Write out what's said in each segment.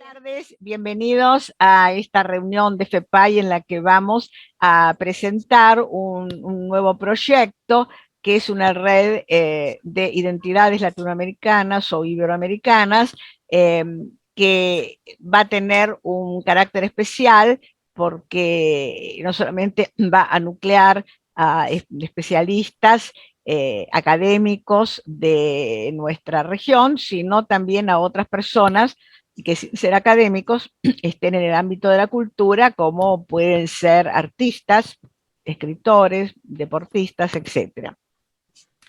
tardes, bienvenidos a esta reunión de FEPAI en la que vamos a presentar un nuevo proyecto que es una red de identidades latinoamericanas o iberoamericanas eh, que va a tener un carácter especial porque no solamente va a nuclear a especialistas académicos de nuestra región, sino también a otras personas que sin ser académicos estén en el ámbito de la cultura, como pueden ser artistas, escritores, deportistas, etc.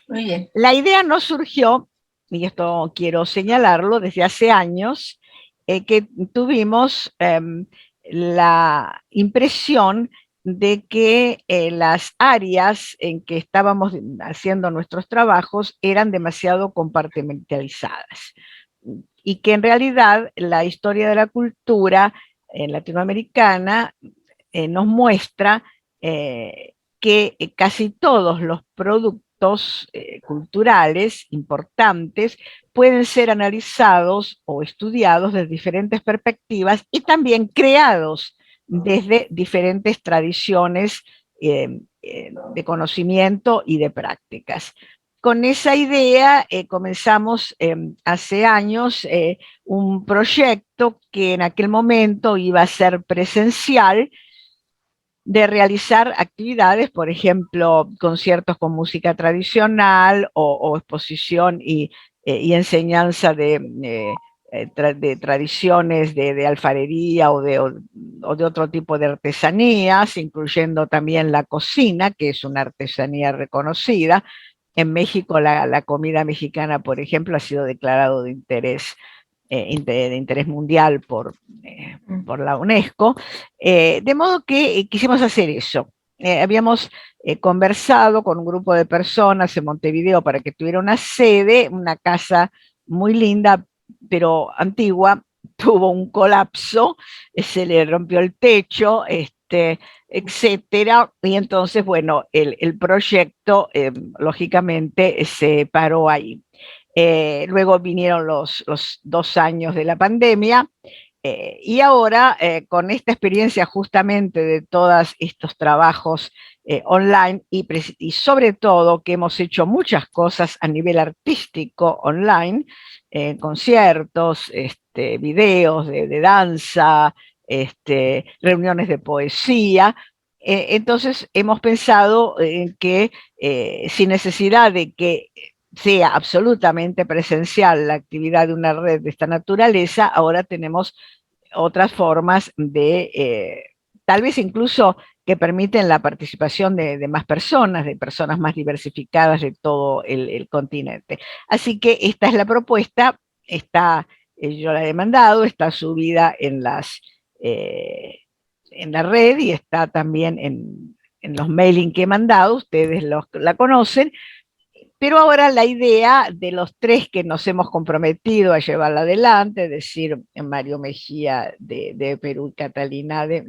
Muy bien. La idea no surgió, y esto quiero señalarlo, desde hace años, que tuvimos la impresión de que las áreas en que estábamos haciendo nuestros trabajos eran demasiado compartimentalizadas y que en realidad la historia de la cultura latinoamericana nos muestra que casi todos los productos culturales importantes pueden ser analizados o estudiados desde diferentes perspectivas y también creados desde diferentes tradiciones de conocimiento y de prácticas. Con esa idea comenzamos hace años un proyecto que en aquel momento iba a ser presencial, de realizar actividades, por ejemplo, conciertos con música tradicional o exposición y enseñanza de tradiciones de alfarería o de otro tipo de artesanías, incluyendo también la cocina, que es una artesanía reconocida. En México la comida mexicana, por ejemplo, ha sido declarado de interés mundial por la UNESCO, de modo que quisimos hacer eso. Habíamos conversado con un grupo de personas en Montevideo para que tuviera una sede, una casa muy linda, pero antigua, tuvo un colapso, se le rompió el techo, etcétera, y entonces, bueno, el proyecto lógicamente se paró ahí. Luego vinieron los 2 años de la pandemia y ahora con esta experiencia justamente de todos estos trabajos online y sobre todo que hemos hecho muchas cosas a nivel artístico online, conciertos, videos de danza, reuniones de poesía. Entonces hemos pensado en que sin necesidad de que sea absolutamente presencial la actividad de una red de esta naturaleza, ahora tenemos otras formas tal vez incluso que permiten la participación de más personas, de personas más diversificadas de todo el continente. Así que esta es la propuesta, yo la he mandado, está subida en la red y está también en los mailing que he mandado, ustedes la conocen, pero ahora la idea de los tres que nos hemos comprometido a llevarla adelante, es decir, Mario Mejía de Perú y Catalina de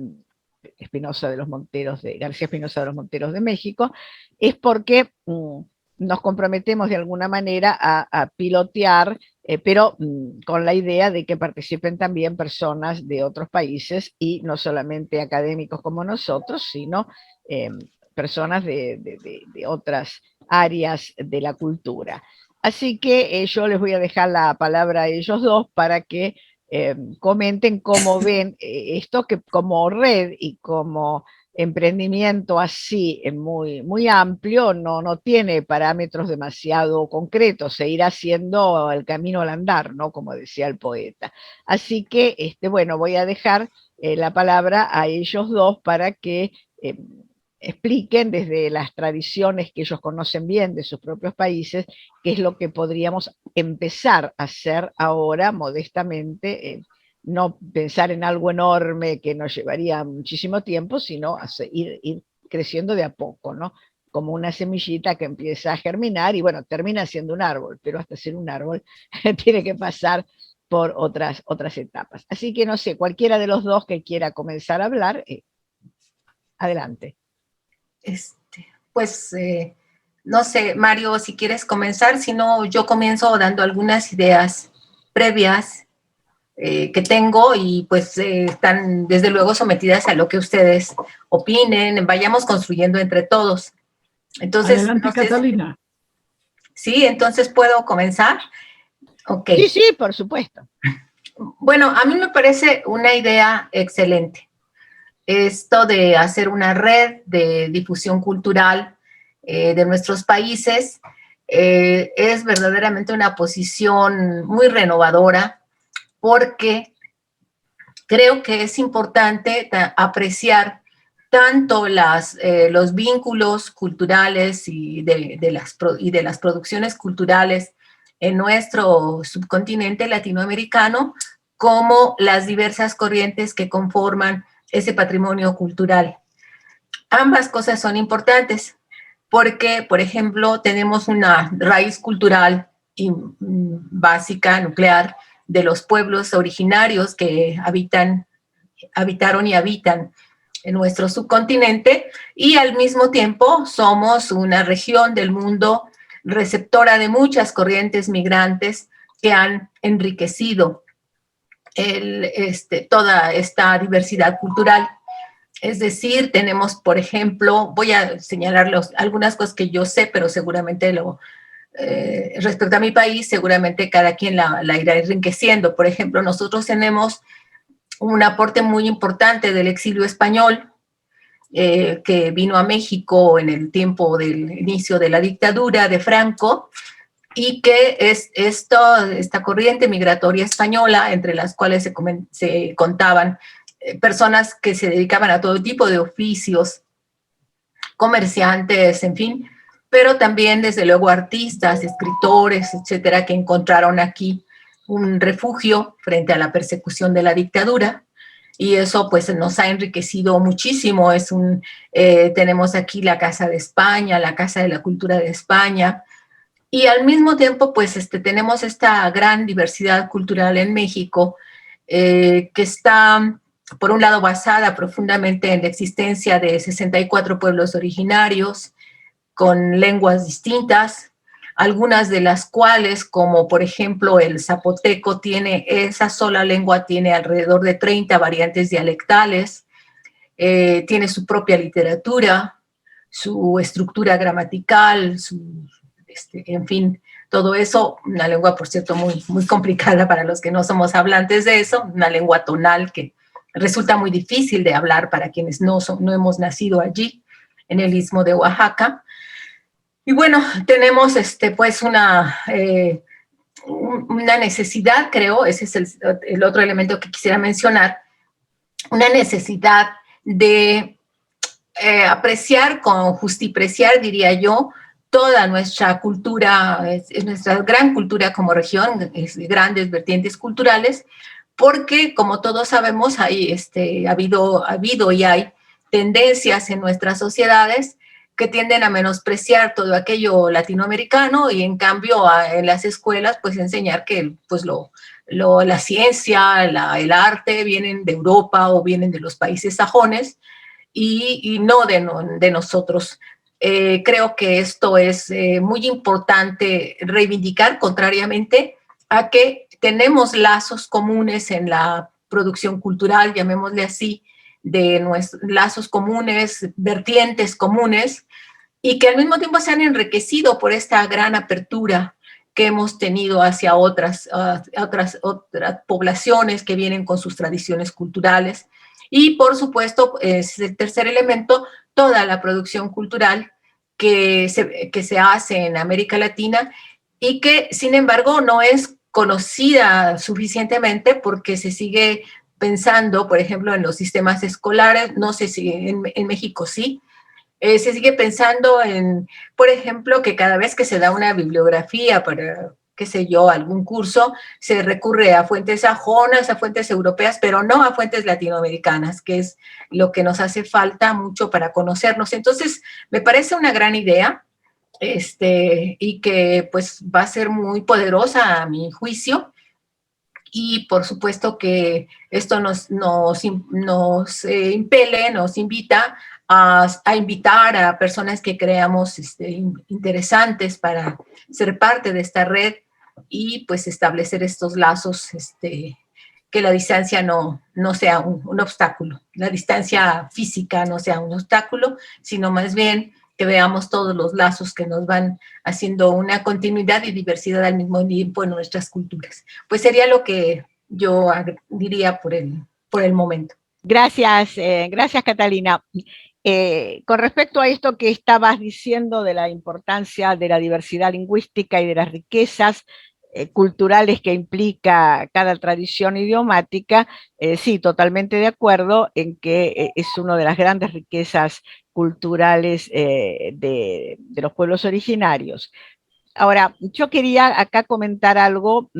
Espinosa de los Monteros, de García Espinosa de los Monteros de México, es porque nos comprometemos de alguna manera a pilotear, pero con la idea de que participen también personas de otros países y no solamente académicos como nosotros, sino eh, personas de otras áreas de la cultura. Así que yo les voy a dejar la palabra a ellos dos para que comenten cómo ven esto, que como red y como emprendimiento así muy, muy amplio, no tiene parámetros demasiado concretos, se irá haciendo el camino al andar, ¿no? Como decía el poeta. Así que, bueno, voy a dejar la palabra a ellos dos para que expliquen desde las tradiciones que ellos conocen bien de sus propios países, qué es lo que podríamos empezar a hacer ahora modestamente, no pensar en algo enorme que nos llevaría muchísimo tiempo, sino ir creciendo de a poco, ¿no? Como una semillita que empieza a germinar y bueno, termina siendo un árbol, pero hasta ser un árbol tiene que pasar por otras etapas. Así que no sé, cualquiera de los dos que quiera comenzar a hablar, adelante. Pues no sé, Mario, si quieres comenzar, si no, yo comienzo dando algunas ideas previas que tengo y pues están desde luego sometidas a lo que ustedes opinen, vayamos construyendo entre todos. Entonces, adelante, no sé, Catalina. sí, entonces puedo comenzar. Ok. Sí, sí, por supuesto. Bueno, a mí me parece una idea excelente. Esto de hacer una red de difusión cultural de nuestros países es verdaderamente una posición muy renovadora porque creo que es importante apreciar tanto los vínculos culturales y de las producciones culturales en nuestro subcontinente latinoamericano, como las diversas corrientes que conforman ese patrimonio cultural. Ambas cosas son importantes porque, por ejemplo, tenemos una raíz cultural básica, nuclear, de los pueblos originarios que habitaron y habitan en nuestro subcontinente, y al mismo tiempo somos una región del mundo receptora de muchas corrientes migrantes que han enriquecido toda esta diversidad cultural. Es decir, tenemos, por ejemplo, voy a señalar algunas cosas que yo sé, pero seguramente respecto a mi país, seguramente cada quien la irá enriqueciendo. Por ejemplo, nosotros tenemos un aporte muy importante del exilio español, que vino a México en el tiempo del inicio de la dictadura de Franco, y que es esta corriente migratoria española, entre las cuales se contaban personas que se dedicaban a todo tipo de oficios, comerciantes, en fin, pero también desde luego artistas, escritores, etcétera, que encontraron aquí un refugio frente a la persecución de la dictadura, y eso pues nos ha enriquecido muchísimo. Tenemos aquí la Casa de España, la Casa de la Cultura de España, y al mismo tiempo pues tenemos esta gran diversidad cultural en México, que está por un lado basada profundamente en la existencia de 64 pueblos originarios con lenguas distintas, algunas de las cuales, como por ejemplo el zapoteco, esa sola lengua tiene alrededor de 30 variantes dialectales, tiene su propia literatura, su estructura gramatical, en fin, todo eso, una lengua, por cierto, muy, muy complicada para los que no somos hablantes de eso, una lengua tonal que resulta muy difícil de hablar para quienes no hemos nacido allí, en el Istmo de Oaxaca. Y bueno, tenemos pues una necesidad, creo, ese es el otro elemento que quisiera mencionar, una necesidad de apreciar, justipreciar, diría yo, toda nuestra cultura, nuestra gran cultura como región, grandes vertientes culturales, porque como todos sabemos, ha habido y hay tendencias en nuestras sociedades que tienden a menospreciar todo aquello latinoamericano, y en cambio en las escuelas pues enseñar que pues la ciencia, el arte vienen de Europa o vienen de los países sajones, y no de nosotros. Creo que esto es muy importante reivindicar, contrariamente a que tenemos lazos comunes en la producción cultural, llamémosle así, de nuestros lazos comunes, vertientes comunes, y que al mismo tiempo se han enriquecido por esta gran apertura que hemos tenido hacia otras poblaciones que vienen con sus tradiciones culturales. Y por supuesto, es el tercer elemento, toda la producción cultural que se hace en América Latina, y que sin embargo no es conocida suficientemente porque se sigue pensando, por ejemplo, en los sistemas escolares, no sé si en México sí, se sigue pensando en, por ejemplo, que cada vez que se da una bibliografía para, qué sé yo, algún curso, se recurre a fuentes sajonas, a fuentes europeas, pero no a fuentes latinoamericanas, que es lo que nos hace falta mucho para conocernos. Entonces, me parece una gran idea, y que pues va a ser muy poderosa a mi juicio. Y por supuesto que esto nos impele, nos invita a invitar a personas que creamos interesantes para ser parte de esta red, y pues establecer estos lazos que la distancia no sea un obstáculo, la distancia física no sea un obstáculo, sino más bien que veamos todos los lazos que nos van haciendo una continuidad y diversidad al mismo tiempo en nuestras culturas. Pues sería lo que yo diría por el momento. Gracias, gracias Catalina. Con respecto a esto que estabas diciendo de la importancia de la diversidad lingüística y de las riquezas culturales que implica cada tradición idiomática, sí, totalmente de acuerdo en que es una de las grandes riquezas culturales de los pueblos originarios. Ahora, yo quería acá comentar algo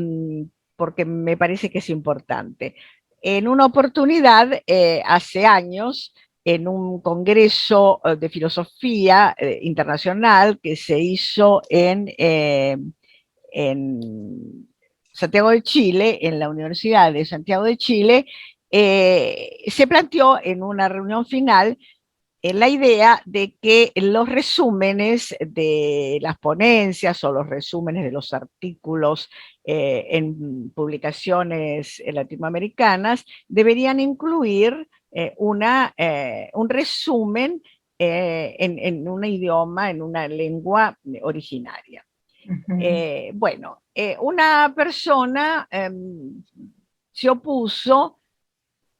porque me parece que es importante. En una oportunidad, hace años, en un congreso de filosofía internacional que se hizo en Santiago de Chile, en la Universidad de Santiago de Chile, se planteó en una reunión final la idea de que los resúmenes de las ponencias o los resúmenes de los artículos en publicaciones latinoamericanas deberían incluir un resumen en un idioma, en una lengua originaria. Bueno, una persona se opuso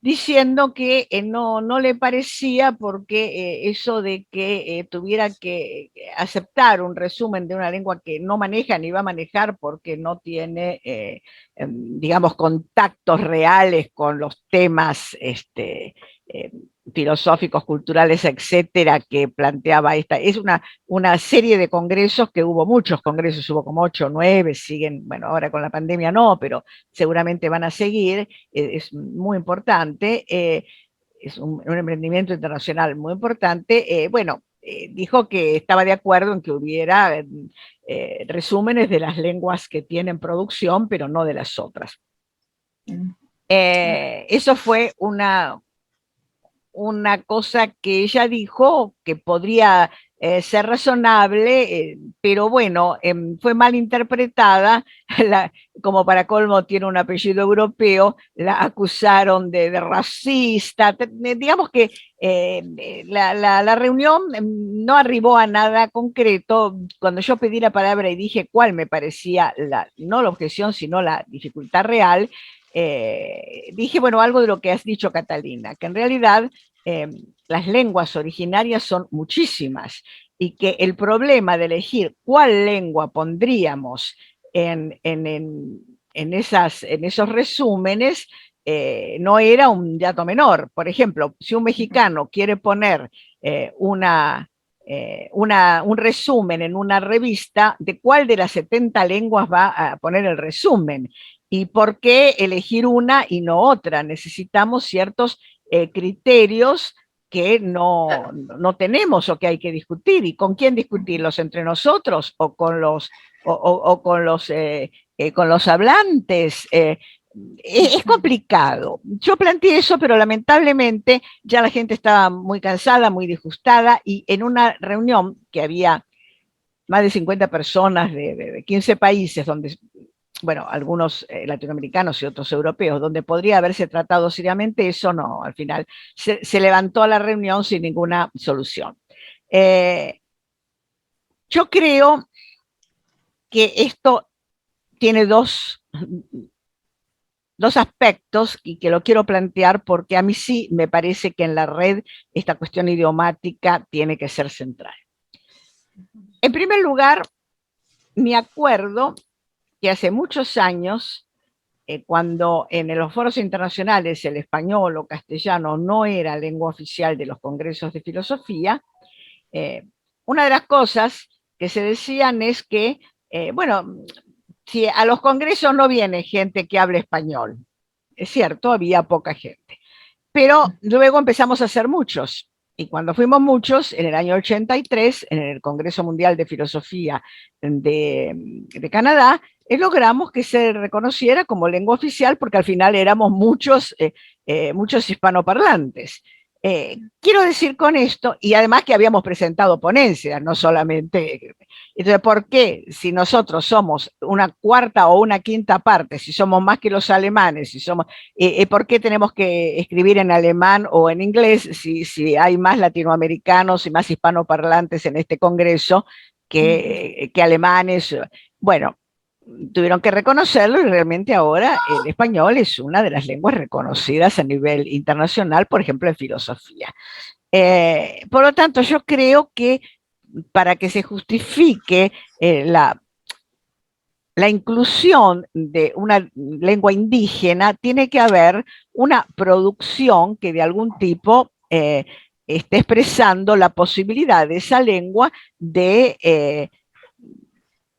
diciendo que no le parecía porque eso de que tuviera que aceptar un resumen de una lengua que no maneja ni va a manejar porque no tiene, digamos, contactos reales con los temas filosóficos, culturales, etcétera, que planteaba esta. Es una serie de congresos que hubo muchos congresos, hubo como 8 o 9, siguen, bueno, ahora con la pandemia no, pero seguramente van a seguir, es muy importante, es un emprendimiento internacional muy importante. Bueno, dijo que estaba de acuerdo en que hubiera resúmenes de las lenguas que tienen producción, pero no de las otras. Eso fue una cosa que ella dijo que podría ser razonable, pero bueno, fue mal interpretada, como para colmo tiene un apellido europeo, la acusaron de racista, digamos que la reunión no arribó a nada concreto. Cuando yo pedí la palabra y dije cuál me parecía, no la objeción, sino la dificultad real, dije, bueno, algo de lo que has dicho, Catalina, que en realidad las lenguas originarias son muchísimas y que el problema de elegir cuál lengua pondríamos en esos resúmenes no era un dato menor. Por ejemplo, si un mexicano quiere poner un resumen en una revista, ¿de cuál de las 70 lenguas va a poner el resumen? ¿Y por qué elegir una y no otra? Necesitamos ciertos criterios que no tenemos o que hay que discutir. ¿Y con quién discutirlos? ¿Entre nosotros o con los hablantes? Es complicado. Yo planteé eso, pero lamentablemente ya la gente estaba muy cansada, muy disgustada, y en una reunión que había más de 50 personas de 15 países, donde, bueno, algunos latinoamericanos y otros europeos, donde podría haberse tratado seriamente, eso no, al final se levantó la reunión sin ninguna solución. Yo creo que esto tiene dos aspectos y que lo quiero plantear porque a mí sí me parece que en la red esta cuestión idiomática tiene que ser central. En primer lugar, me acuerdo que hace muchos años, cuando en los foros internacionales el español o castellano no era lengua oficial de los congresos de filosofía, una de las cosas que se decían es que, bueno, si a los congresos no viene gente que hable español, es cierto, había poca gente, pero luego empezamos a ser muchos. Y cuando fuimos muchos, en el año 83, en el Congreso Mundial de Filosofía de Canadá, logramos que se reconociera como lengua oficial porque al final éramos muchos hispanoparlantes. Quiero decir con esto, y además que habíamos presentado ponencias, no solamente, Entonces, ¿por qué si nosotros somos una cuarta o una quinta parte, si somos más que los alemanes, si somos, ¿por qué tenemos que escribir en alemán o en inglés si hay más latinoamericanos y más hispanoparlantes en este congreso que alemanes? Bueno, tuvieron que reconocerlo y realmente ahora el español es una de las lenguas reconocidas a nivel internacional, por ejemplo, en filosofía. Por lo tanto, yo creo que para que se justifique la inclusión de una lengua indígena, tiene que haber una producción que de algún tipo esté expresando la posibilidad de esa lengua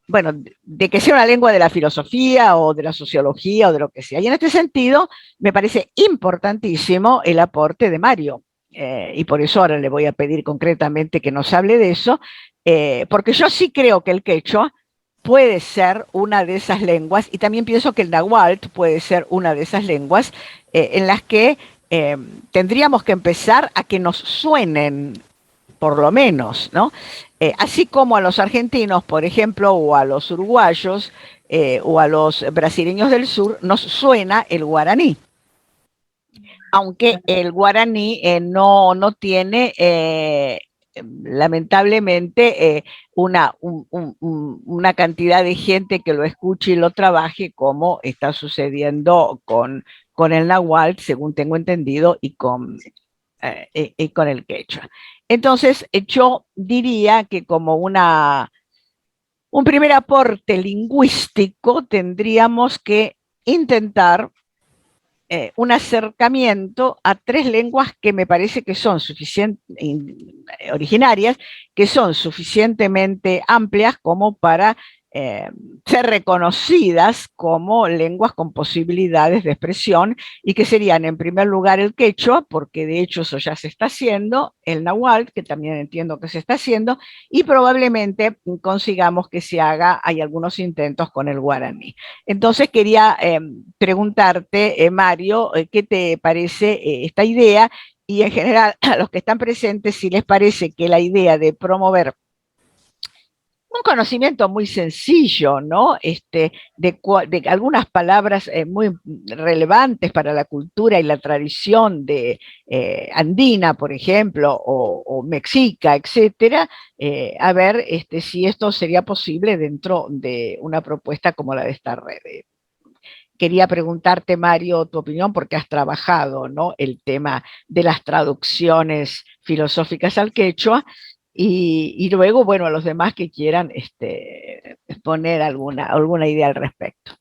bueno, de que sea una lengua de la filosofía o de la sociología o de lo que sea. Y en este sentido, me parece importantísimo el aporte de Mario. Y por eso ahora le voy a pedir concretamente que nos hable de eso, porque yo sí creo que el quechua puede ser una de esas lenguas, y también pienso que el náhuatl puede ser una de esas lenguas en las que tendríamos que empezar a que nos suenen, por lo menos, ¿no? Así como a los argentinos, por ejemplo, o a los uruguayos, o a los brasileños del sur, nos suena el guaraní. Aunque el guaraní no tiene, lamentablemente, una cantidad de gente que lo escuche y lo trabaje como está sucediendo con el náhuatl, según tengo entendido, y con el quechua. Entonces, yo diría que como un primer aporte lingüístico tendríamos que intentar un acercamiento a tres lenguas que me parece que son originarias, que son suficientemente amplias como para ser reconocidas como lenguas con posibilidades de expresión, y que serían en primer lugar el quechua, porque de hecho eso ya se está haciendo, el náhuatl, que también entiendo que se está haciendo, y probablemente consigamos que se haga, hay algunos intentos con el guaraní. Entonces quería preguntarte, Mario, ¿qué te parece esta idea? Y en general a los que están presentes, si les parece que la idea de promover un conocimiento muy sencillo, ¿no? De algunas palabras muy relevantes para la cultura y la tradición de andina, por ejemplo, o mexica, etcétera, a ver si esto sería posible dentro de una propuesta como la de esta red. Quería preguntarte, Mario, tu opinión, porque has trabajado, ¿no?, el tema de las traducciones filosóficas al quechua, y luego, bueno, a los demás que quieran exponer alguna idea al respecto.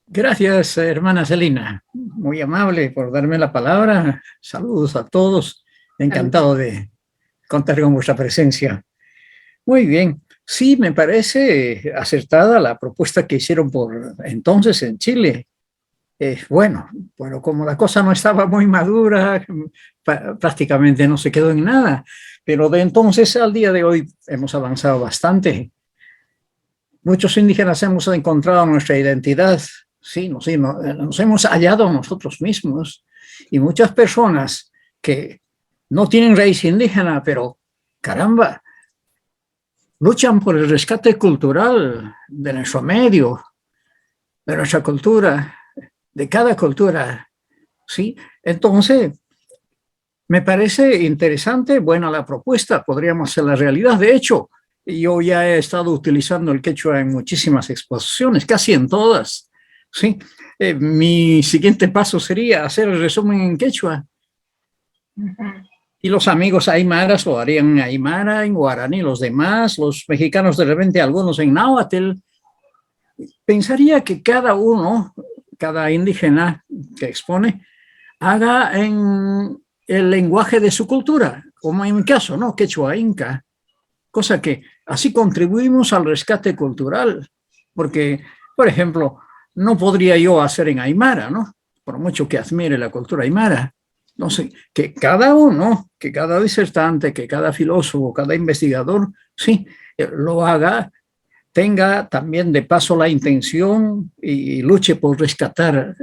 Gracias, hermana Celina. Muy amable por darme la palabra. Saludos a todos. Encantado de contar con vuestra presencia. Muy bien. Sí, me parece acertada la propuesta que hicieron por entonces en Chile. Bueno, como la cosa no estaba muy madura, prácticamente no se quedó en nada, pero de entonces al día de hoy hemos avanzado bastante. Muchos indígenas hemos encontrado nuestra identidad, sí, nos hemos hallado nosotros mismos, y muchas personas que no tienen raíz indígena, pero caramba, luchan por el rescate cultural de nuestro medio, de nuestra cultura, de cada cultura, ¿sí? Entonces, me parece interesante, buena la propuesta, podríamos hacer la realidad. De hecho, yo ya he estado utilizando el quechua en muchísimas exposiciones, casi en todas, ¿sí? Mi siguiente paso sería hacer el resumen en quechua. Y los amigos aymaras lo harían en aymara, en guaraní, los demás, los mexicanos de repente, algunos en náhuatl. Pensaría que cada uno, cada indígena que expone, haga en el lenguaje de su cultura, como en mi caso, ¿no?, quechua inca, cosa que así contribuimos al rescate cultural, porque, por ejemplo, no podría yo hacer en aymara, ¿no?, por mucho que admire la cultura aymara. No sé, que cada uno, que cada disertante, que cada filósofo, cada investigador, sí, lo haga, tenga también de paso la intención y luche por rescatar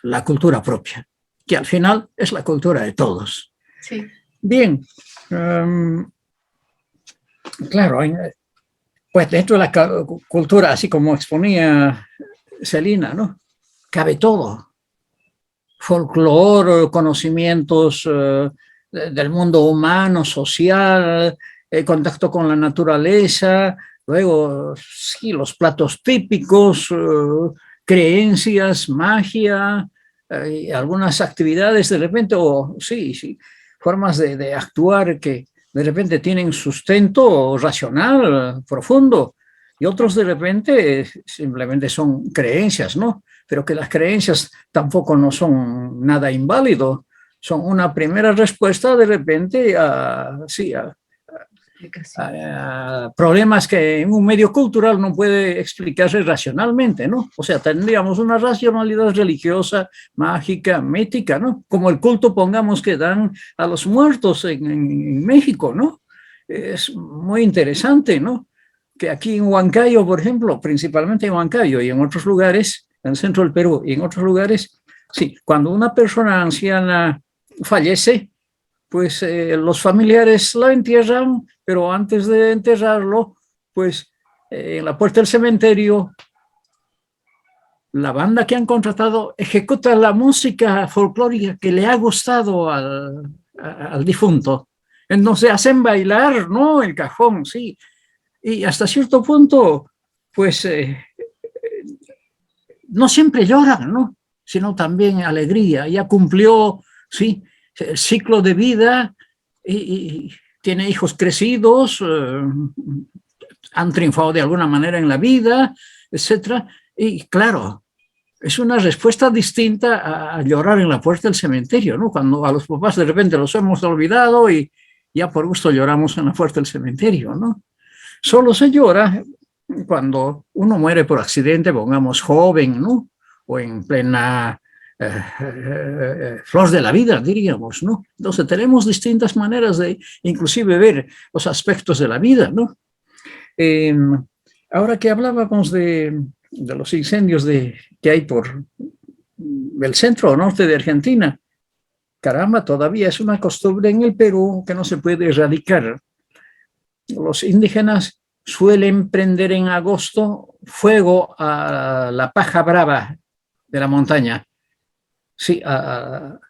la cultura propia, que al final es la cultura de todos. Sí. Bien, Claro, pues dentro de la cultura, así como exponía Celina, ¿no? Cabe todo. Folclore, conocimientos del mundo humano, social, contacto con la naturaleza, luego sí, los platos típicos, creencias, magia, algunas actividades de repente, o sí, sí, formas de actuar que de repente tienen sustento racional profundo, y otros de repente simplemente son creencias, ¿no? Pero que las creencias tampoco no son nada inválido, son una primera respuesta de repente sí, a problemas que en un medio cultural no puede explicarse racionalmente, ¿no? O sea, tendríamos una racionalidad religiosa, mágica, mítica, ¿no? Como el culto, pongamos, que dan a los muertos en México, ¿no? Es muy interesante, ¿no? Que aquí en Huancayo, por ejemplo, principalmente en Huancayo y en otros lugares, en el centro del Perú y en otros lugares, sí, cuando una persona anciana fallece, pues los familiares la entierran, pero antes de enterrarlo, pues en la puerta del cementerio, la banda que han contratado ejecuta la música folclórica que le ha gustado al difunto. Entonces hacen bailar, ¿no? El cajón, sí. Y hasta cierto punto, pues no siempre lloran, ¿no? Sino también alegría. Ya cumplió, sí, el ciclo de vida y tiene hijos crecidos, han triunfado de alguna manera en la vida, etcétera. Y claro, es una respuesta distinta a llorar en la puerta del cementerio, ¿no? Cuando a los papás de repente los hemos olvidado y ya por gusto lloramos en la puerta del cementerio, ¿no? Solo se llora cuando uno muere por accidente, pongamos joven, ¿no? O en plena flor de la vida, diríamos, ¿no? Entonces tenemos distintas maneras de inclusive ver los aspectos de la vida, ¿no? Ahora que hablábamos de los incendios que hay por el centro o norte de Argentina, caramba, todavía es una costumbre en el Perú que no se puede erradicar. Los indígenas suelen prender en agosto fuego a la paja brava de la montaña. Sí, a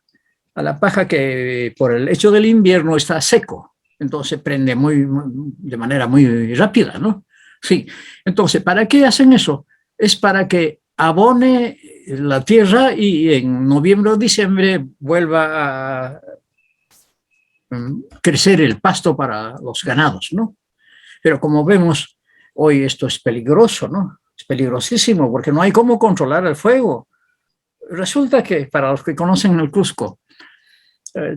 la paja que por el hecho del invierno está seco. Entonces prende de manera muy rápida, ¿no? Sí. Entonces, ¿para qué hacen eso? Es para que abone la tierra y en noviembre o diciembre vuelva a crecer el pasto para los ganados, ¿no? Pero como vemos, hoy esto es peligroso, ¿no? Es peligrosísimo porque no hay cómo controlar el fuego. Resulta que, para los que conocen el Cusco,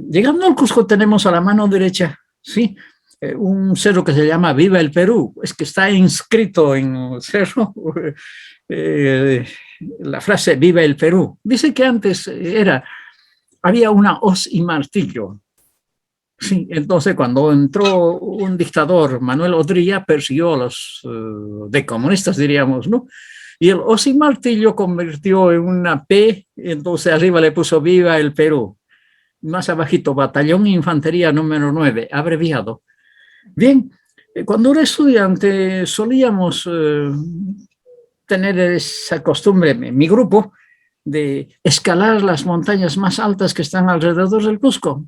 llegando al Cusco tenemos a la mano derecha, ¿sí? Un cerro que se llama Viva el Perú, es que está inscrito en el cerro la frase Viva el Perú. Dice que antes había una hoz y martillo. Sí, entonces cuando entró un dictador, Manuel Odría, persiguió a los decomunistas, diríamos, ¿no? Y el hoz y martillo convirtió en una P, entonces arriba le puso Viva el Perú. Más abajito, Batallón Infantería número 9, abreviado. Bien, cuando era estudiante solíamos tener esa costumbre, mi grupo, de escalar las montañas más altas que están alrededor del Cusco.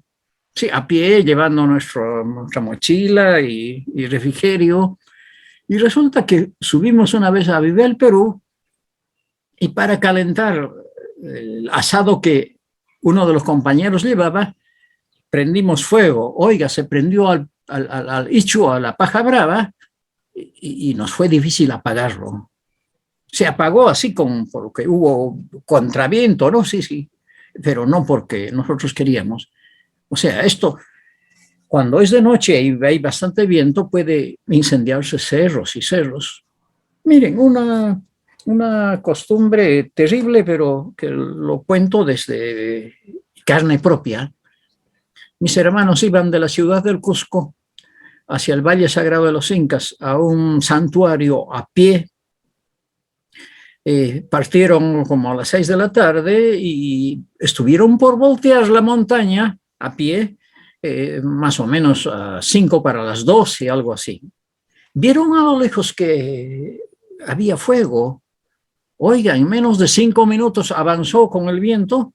Sí, a pie, llevando nuestra mochila y refrigerio. Y resulta que subimos una vez a Viva el Perú y para calentar el asado que uno de los compañeros llevaba, prendimos fuego. Oiga, se prendió al ichu, a la paja brava, y nos fue difícil apagarlo. Se apagó así porque hubo contraviento, ¿no? Sí, sí, pero no porque nosotros queríamos. O sea, esto, cuando es de noche y hay bastante viento, puede incendiarse cerros y cerros. Miren, una costumbre terrible, pero que lo cuento desde carne propia. Mis hermanos iban de la ciudad del Cusco hacia el Valle Sagrado de los Incas, a un santuario a pie. Partieron como a las 6 de la tarde y estuvieron por voltear la montaña a pie, más o menos a 5 para las 12, algo así. vieron a lo lejos que había fuego. Oiga, en menos de 5 minutos avanzó con el viento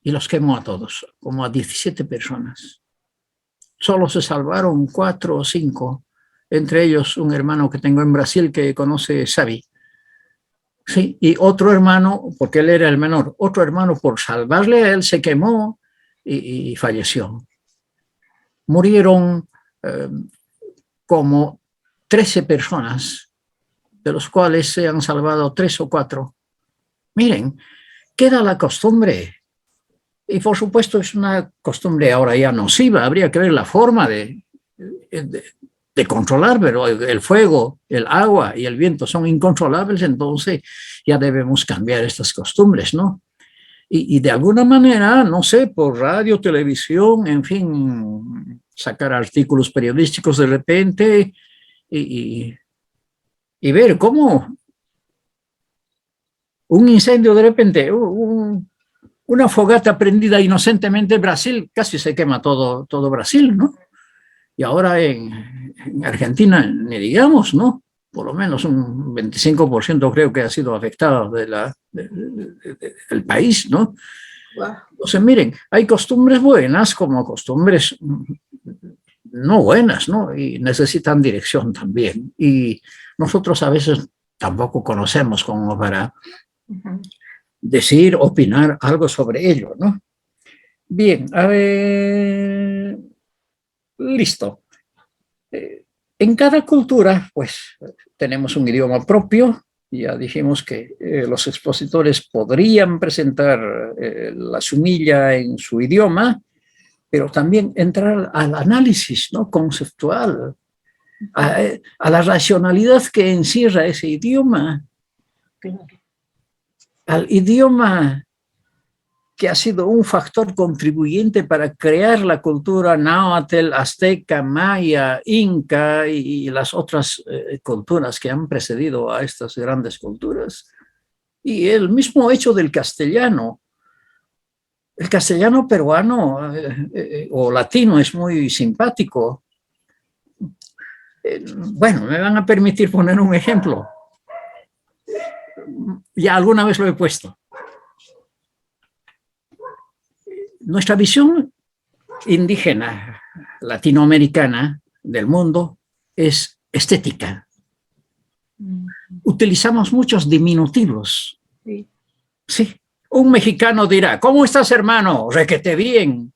y los quemó a todos, como a 17 personas. Solo se salvaron 4 o 5, entre ellos un hermano que tengo en Brasil que conoce Xavi. Sí, y otro hermano, porque él era el menor, otro hermano por salvarle a él se quemó y falleció. Murieron como 13 personas, de los cuales se han salvado 3 o 4. Miren, queda la costumbre. Y por supuesto es una costumbre ahora ya nociva. Habría que ver la forma de controlar, pero el fuego, el agua y el viento son incontrolables, entonces ya debemos cambiar estas costumbres, ¿no? Y de alguna manera, no sé, por radio, televisión, en fin, sacar artículos periodísticos de repente y ver cómo un incendio de repente, una fogata prendida inocentemente en Brasil, casi se quema todo Brasil, ¿no? Y ahora en Argentina, ni digamos, ¿no? Por lo menos un 25% creo que ha sido afectado del país, ¿no? Wow. Entonces, miren, hay costumbres buenas como costumbres no buenas, ¿no? Y necesitan dirección también. Y nosotros a veces tampoco conocemos como para decir, opinar algo sobre ello, ¿no? Bien, a ver, listo. En cada cultura, pues, tenemos un idioma propio. Ya dijimos que los expositores podrían presentar la sumilla en su idioma, pero también entrar al análisis, ¿no?, conceptual, a la racionalidad que encierra ese idioma, al idioma que ha sido un factor contribuyente para crear la cultura náhuatl, azteca, maya, inca y las otras culturas que han precedido a estas grandes culturas. Y el mismo hecho del castellano. El castellano peruano o latino es muy simpático. Bueno, me van a permitir poner un ejemplo. Ya alguna vez lo he puesto. Nuestra visión indígena, latinoamericana del mundo es estética. Utilizamos muchos diminutivos. Sí. Sí. Un mexicano dirá, ¿cómo estás, hermano? Requete bien.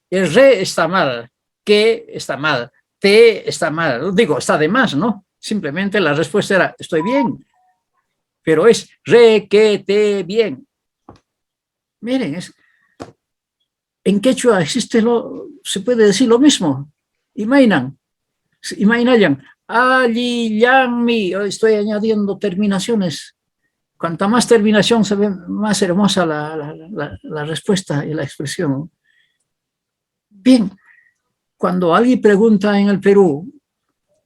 El re está mal, que está mal, te está mal. Digo, está de más, ¿no? Simplemente la respuesta era, estoy bien. Pero es requete bien. Miren, en quechua existe se puede decir lo mismo. Imaginayan, allí, yanmi, estoy añadiendo terminaciones. Cuanta más terminación se ve más hermosa la respuesta y la expresión. Bien, cuando alguien pregunta en el Perú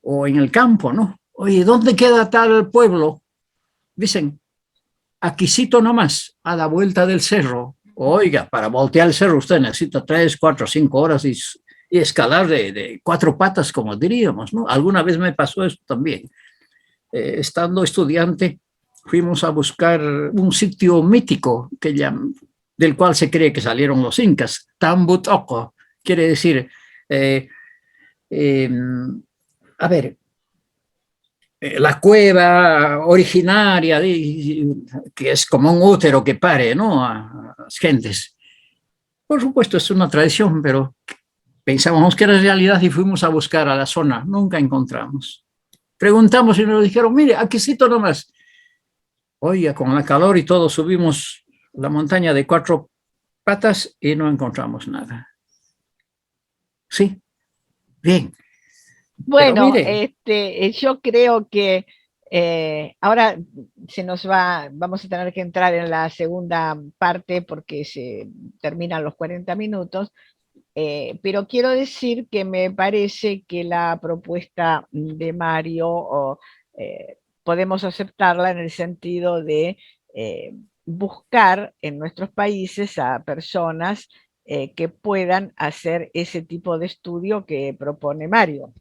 o en el campo, ¿no? Oye, ¿dónde queda tal pueblo? Dicen, aquícito nomás, a la vuelta del cerro. Oiga, para voltear el cerro usted necesita 3, 4, 5 horas y escalar de 4 patas, como diríamos, ¿no? Alguna vez me pasó eso también. Estando estudiante, fuimos a buscar un sitio mítico del cual se cree que salieron los incas, Tambutoco, quiere decir, a ver, la cueva originaria, que es como un útero que pare, ¿no?, a las gentes. Por supuesto, es una tradición, pero pensábamos que era realidad y fuimos a buscar a la zona. Nunca encontramos. Preguntamos y nos dijeron, mire, aquícito nomás. Oiga, con la calor y todo, subimos la montaña de 4 patas y no encontramos nada. Sí, bien. Bueno, yo creo que ahora vamos a tener que entrar en la segunda parte porque se terminan los 40 minutos, pero quiero decir que me parece que la propuesta de Mario podemos aceptarla en el sentido de buscar en nuestros países a personas que puedan hacer ese tipo de estudio que propone Mario.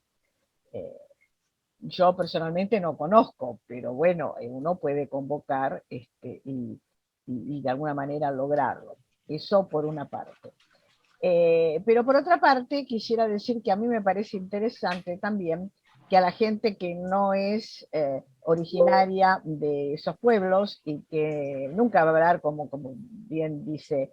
yo personalmente no conozco, pero bueno, uno puede convocar y de alguna manera lograrlo. Eso por una parte. Pero por otra parte, quisiera decir que a mí me parece interesante también que a la gente que no es originaria de esos pueblos y que nunca va a hablar, como bien dice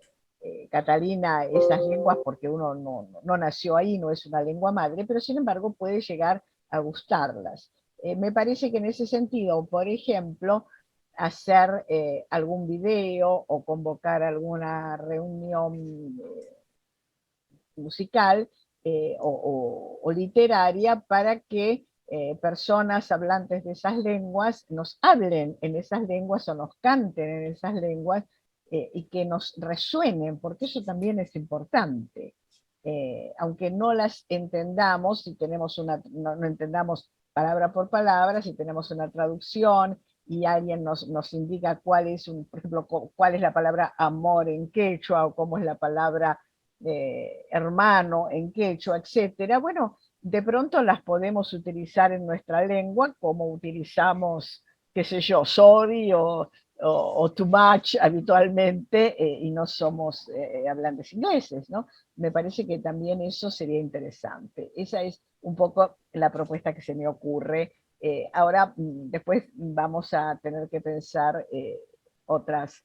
Catalina, esas lenguas, porque uno no nació ahí, no es una lengua madre, pero sin embargo puede llegar a gustarlas. Me parece que en ese sentido, por ejemplo, hacer algún video o convocar alguna reunión musical o literaria para que personas hablantes de esas lenguas nos hablen en esas lenguas o nos canten en esas lenguas y que nos resuenen, porque eso también es importante. Aunque no las entendamos, si tenemos no entendamos palabra por palabra, si tenemos una traducción y alguien nos indica cuál es, por ejemplo, cuál es la palabra amor en quechua o cómo es la palabra hermano en quechua, etcétera, bueno, de pronto las podemos utilizar en nuestra lengua como utilizamos, qué sé yo, sorry o too much habitualmente y no somos hablantes ingleses, ¿no? Me parece que también eso sería interesante. Esa es un poco la propuesta que se me ocurre. Ahora, después vamos a tener que pensar otras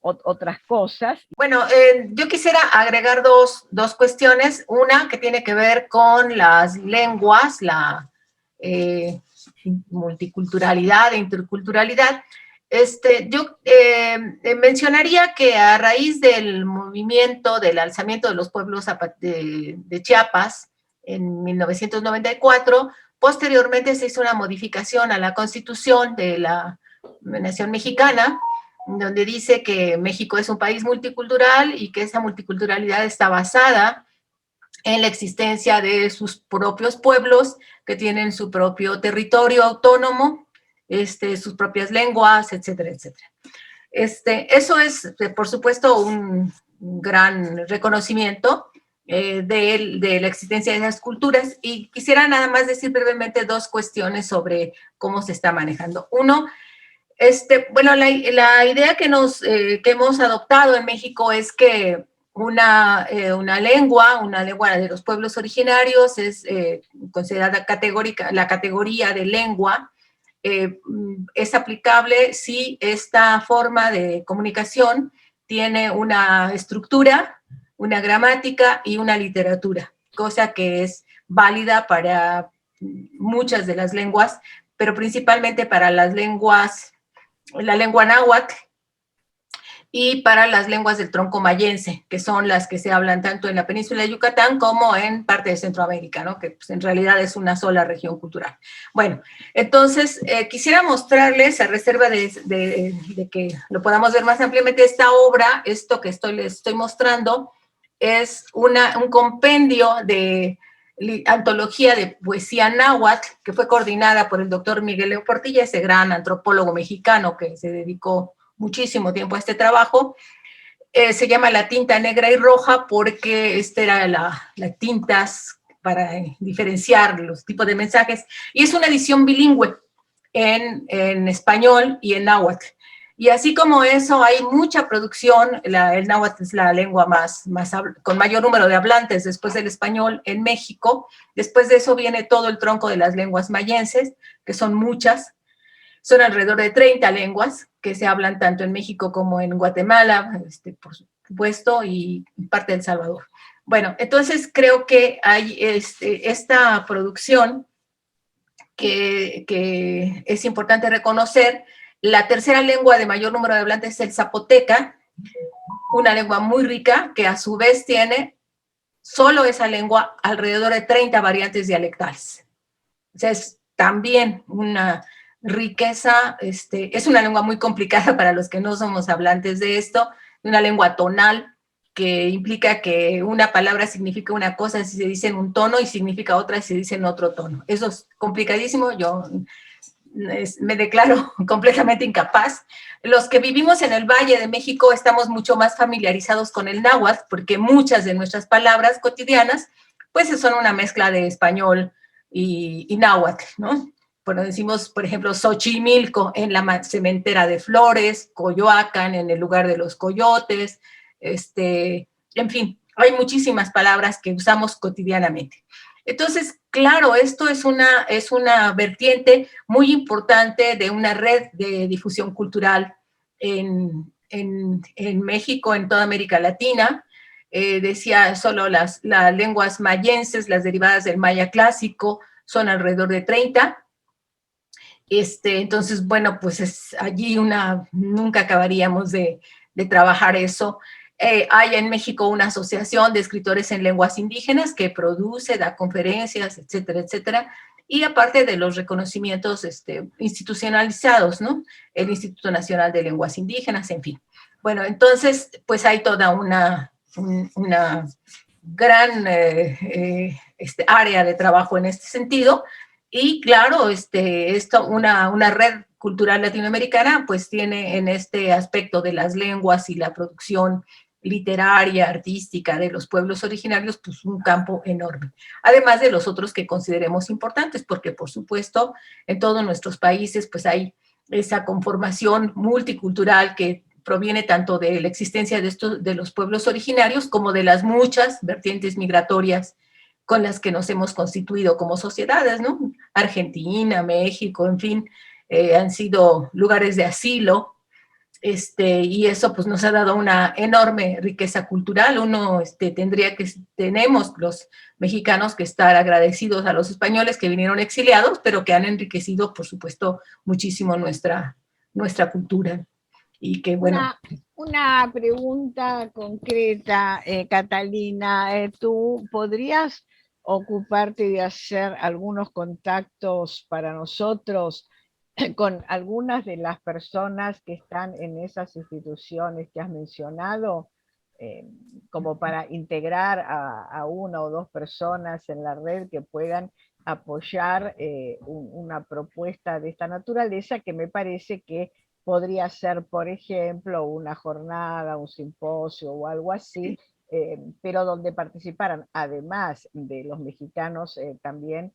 otras cosas. Bueno, yo quisiera agregar dos cuestiones. Una que tiene que ver con las lenguas, la multiculturalidad e interculturalidad. Yo mencionaría que a raíz del movimiento del alzamiento de los pueblos de Chiapas en 1994, posteriormente se hizo una modificación a la Constitución de la Nación Mexicana, donde dice que México es un país multicultural y que esa multiculturalidad está basada en la existencia de sus propios pueblos que tienen su propio territorio autónomo, sus propias lenguas, etcétera, etcétera. Eso es, por supuesto, un gran reconocimiento de la existencia de esas culturas, y quisiera nada más decir brevemente dos cuestiones sobre cómo se está manejando. Uno, bueno, la idea que hemos adoptado en México es que una lengua de los pueblos originarios es considerada la categoría de lengua. Es aplicable si esta forma de comunicación tiene una estructura, una gramática y una literatura, cosa que es válida para muchas de las lenguas, pero principalmente para las lenguas, la lengua náhuatl, y para las lenguas del tronco mayense, que son las que se hablan tanto en la península de Yucatán como en parte de Centroamérica, ¿no? Que pues, en realidad es una sola región cultural. Bueno, entonces quisiera mostrarles, a reserva de que lo podamos ver más ampliamente, esta obra, esto que les estoy mostrando, es un compendio de antología de poesía náhuatl, que fue coordinada por el doctor Miguel Leo Portilla, ese gran antropólogo mexicano que se dedicó muchísimo tiempo a este trabajo. Se llama La tinta negra y roja porque era las tintas para diferenciar los tipos de mensajes, y es una edición bilingüe en español y en náhuatl. Y así como eso, hay mucha producción. El náhuatl es la lengua con mayor número de hablantes después del español en México. Después de eso viene todo el tronco de las lenguas mayenses, que son muchas. Son alrededor de 30 lenguas que se hablan tanto en México como en Guatemala, por supuesto, y parte de El Salvador. Bueno, entonces creo que hay esta producción que es importante reconocer. La tercera lengua de mayor número de hablantes es el zapoteca, una lengua muy rica que a su vez tiene solo esa lengua alrededor de 30 variantes dialectales. O sea, es también una riqueza, es una lengua muy complicada para los que no somos hablantes de esto, una lengua tonal que implica que una palabra significa una cosa si se dice en un tono y significa otra si se dice en otro tono. Eso es complicadísimo. Yo me declaro completamente incapaz. Los que vivimos en el Valle de México estamos mucho más familiarizados con el náhuatl porque muchas de nuestras palabras cotidianas pues son una mezcla de español y náhuatl, ¿no? Bueno, decimos, por ejemplo, Xochimilco en la cementera de flores, Coyoacán en el lugar de los coyotes, en fin, hay muchísimas palabras que usamos cotidianamente. Entonces, claro, esto es una vertiente muy importante de una red de difusión cultural en México, en toda América Latina. Decía solo las lenguas mayenses, las derivadas del maya clásico, son alrededor de 30. Entonces, bueno, pues es allí nunca acabaríamos de trabajar eso. Hay en México una asociación de escritores en lenguas indígenas que produce, da conferencias, etcétera, etcétera. Y aparte de los reconocimientos institucionalizados, ¿no? El Instituto Nacional de Lenguas Indígenas, en fin. Bueno, entonces, pues hay toda una gran área de trabajo en este sentido. Y claro, una red cultural latinoamericana pues tiene en este aspecto de las lenguas y la producción literaria, artística de los pueblos originarios, pues un campo enorme. Además de los otros que consideremos importantes, porque por supuesto en todos nuestros países pues hay esa conformación multicultural que proviene tanto de la existencia de los pueblos originarios como de las muchas vertientes migratorias con las que nos hemos constituido como sociedades, ¿no? Argentina, México, en fin, han sido lugares de asilo, y eso pues nos ha dado una enorme riqueza cultural. Tenemos los mexicanos que estar agradecidos a los españoles que vinieron exiliados, pero que han enriquecido, por supuesto, muchísimo nuestra cultura. Y que, bueno. Una pregunta concreta, Catalina, ¿tú podrías ocuparte de hacer algunos contactos para nosotros con algunas de las personas que están en esas instituciones que has mencionado, como para integrar a una o dos personas en la red que puedan apoyar una propuesta de esta naturaleza, que me parece que podría ser, por ejemplo, una jornada, un simposio o algo así, pero donde participaran, además de los mexicanos, también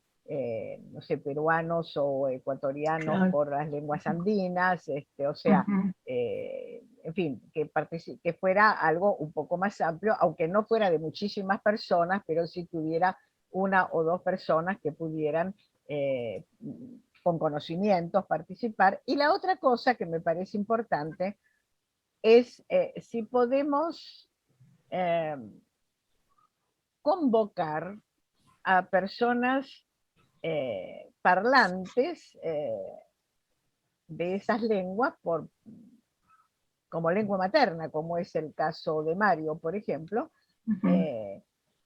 no sé, peruanos o ecuatorianos, claro, por las lenguas andinas, o sea, en fin, que fuera algo un poco más amplio, aunque no fuera de muchísimas personas, pero sí tuviera una o dos personas que pudieran con conocimientos participar. Y la otra cosa que me parece importante es si podemos convocar a personas parlantes de esas lenguas como lengua materna, como es el caso de Mario, por ejemplo.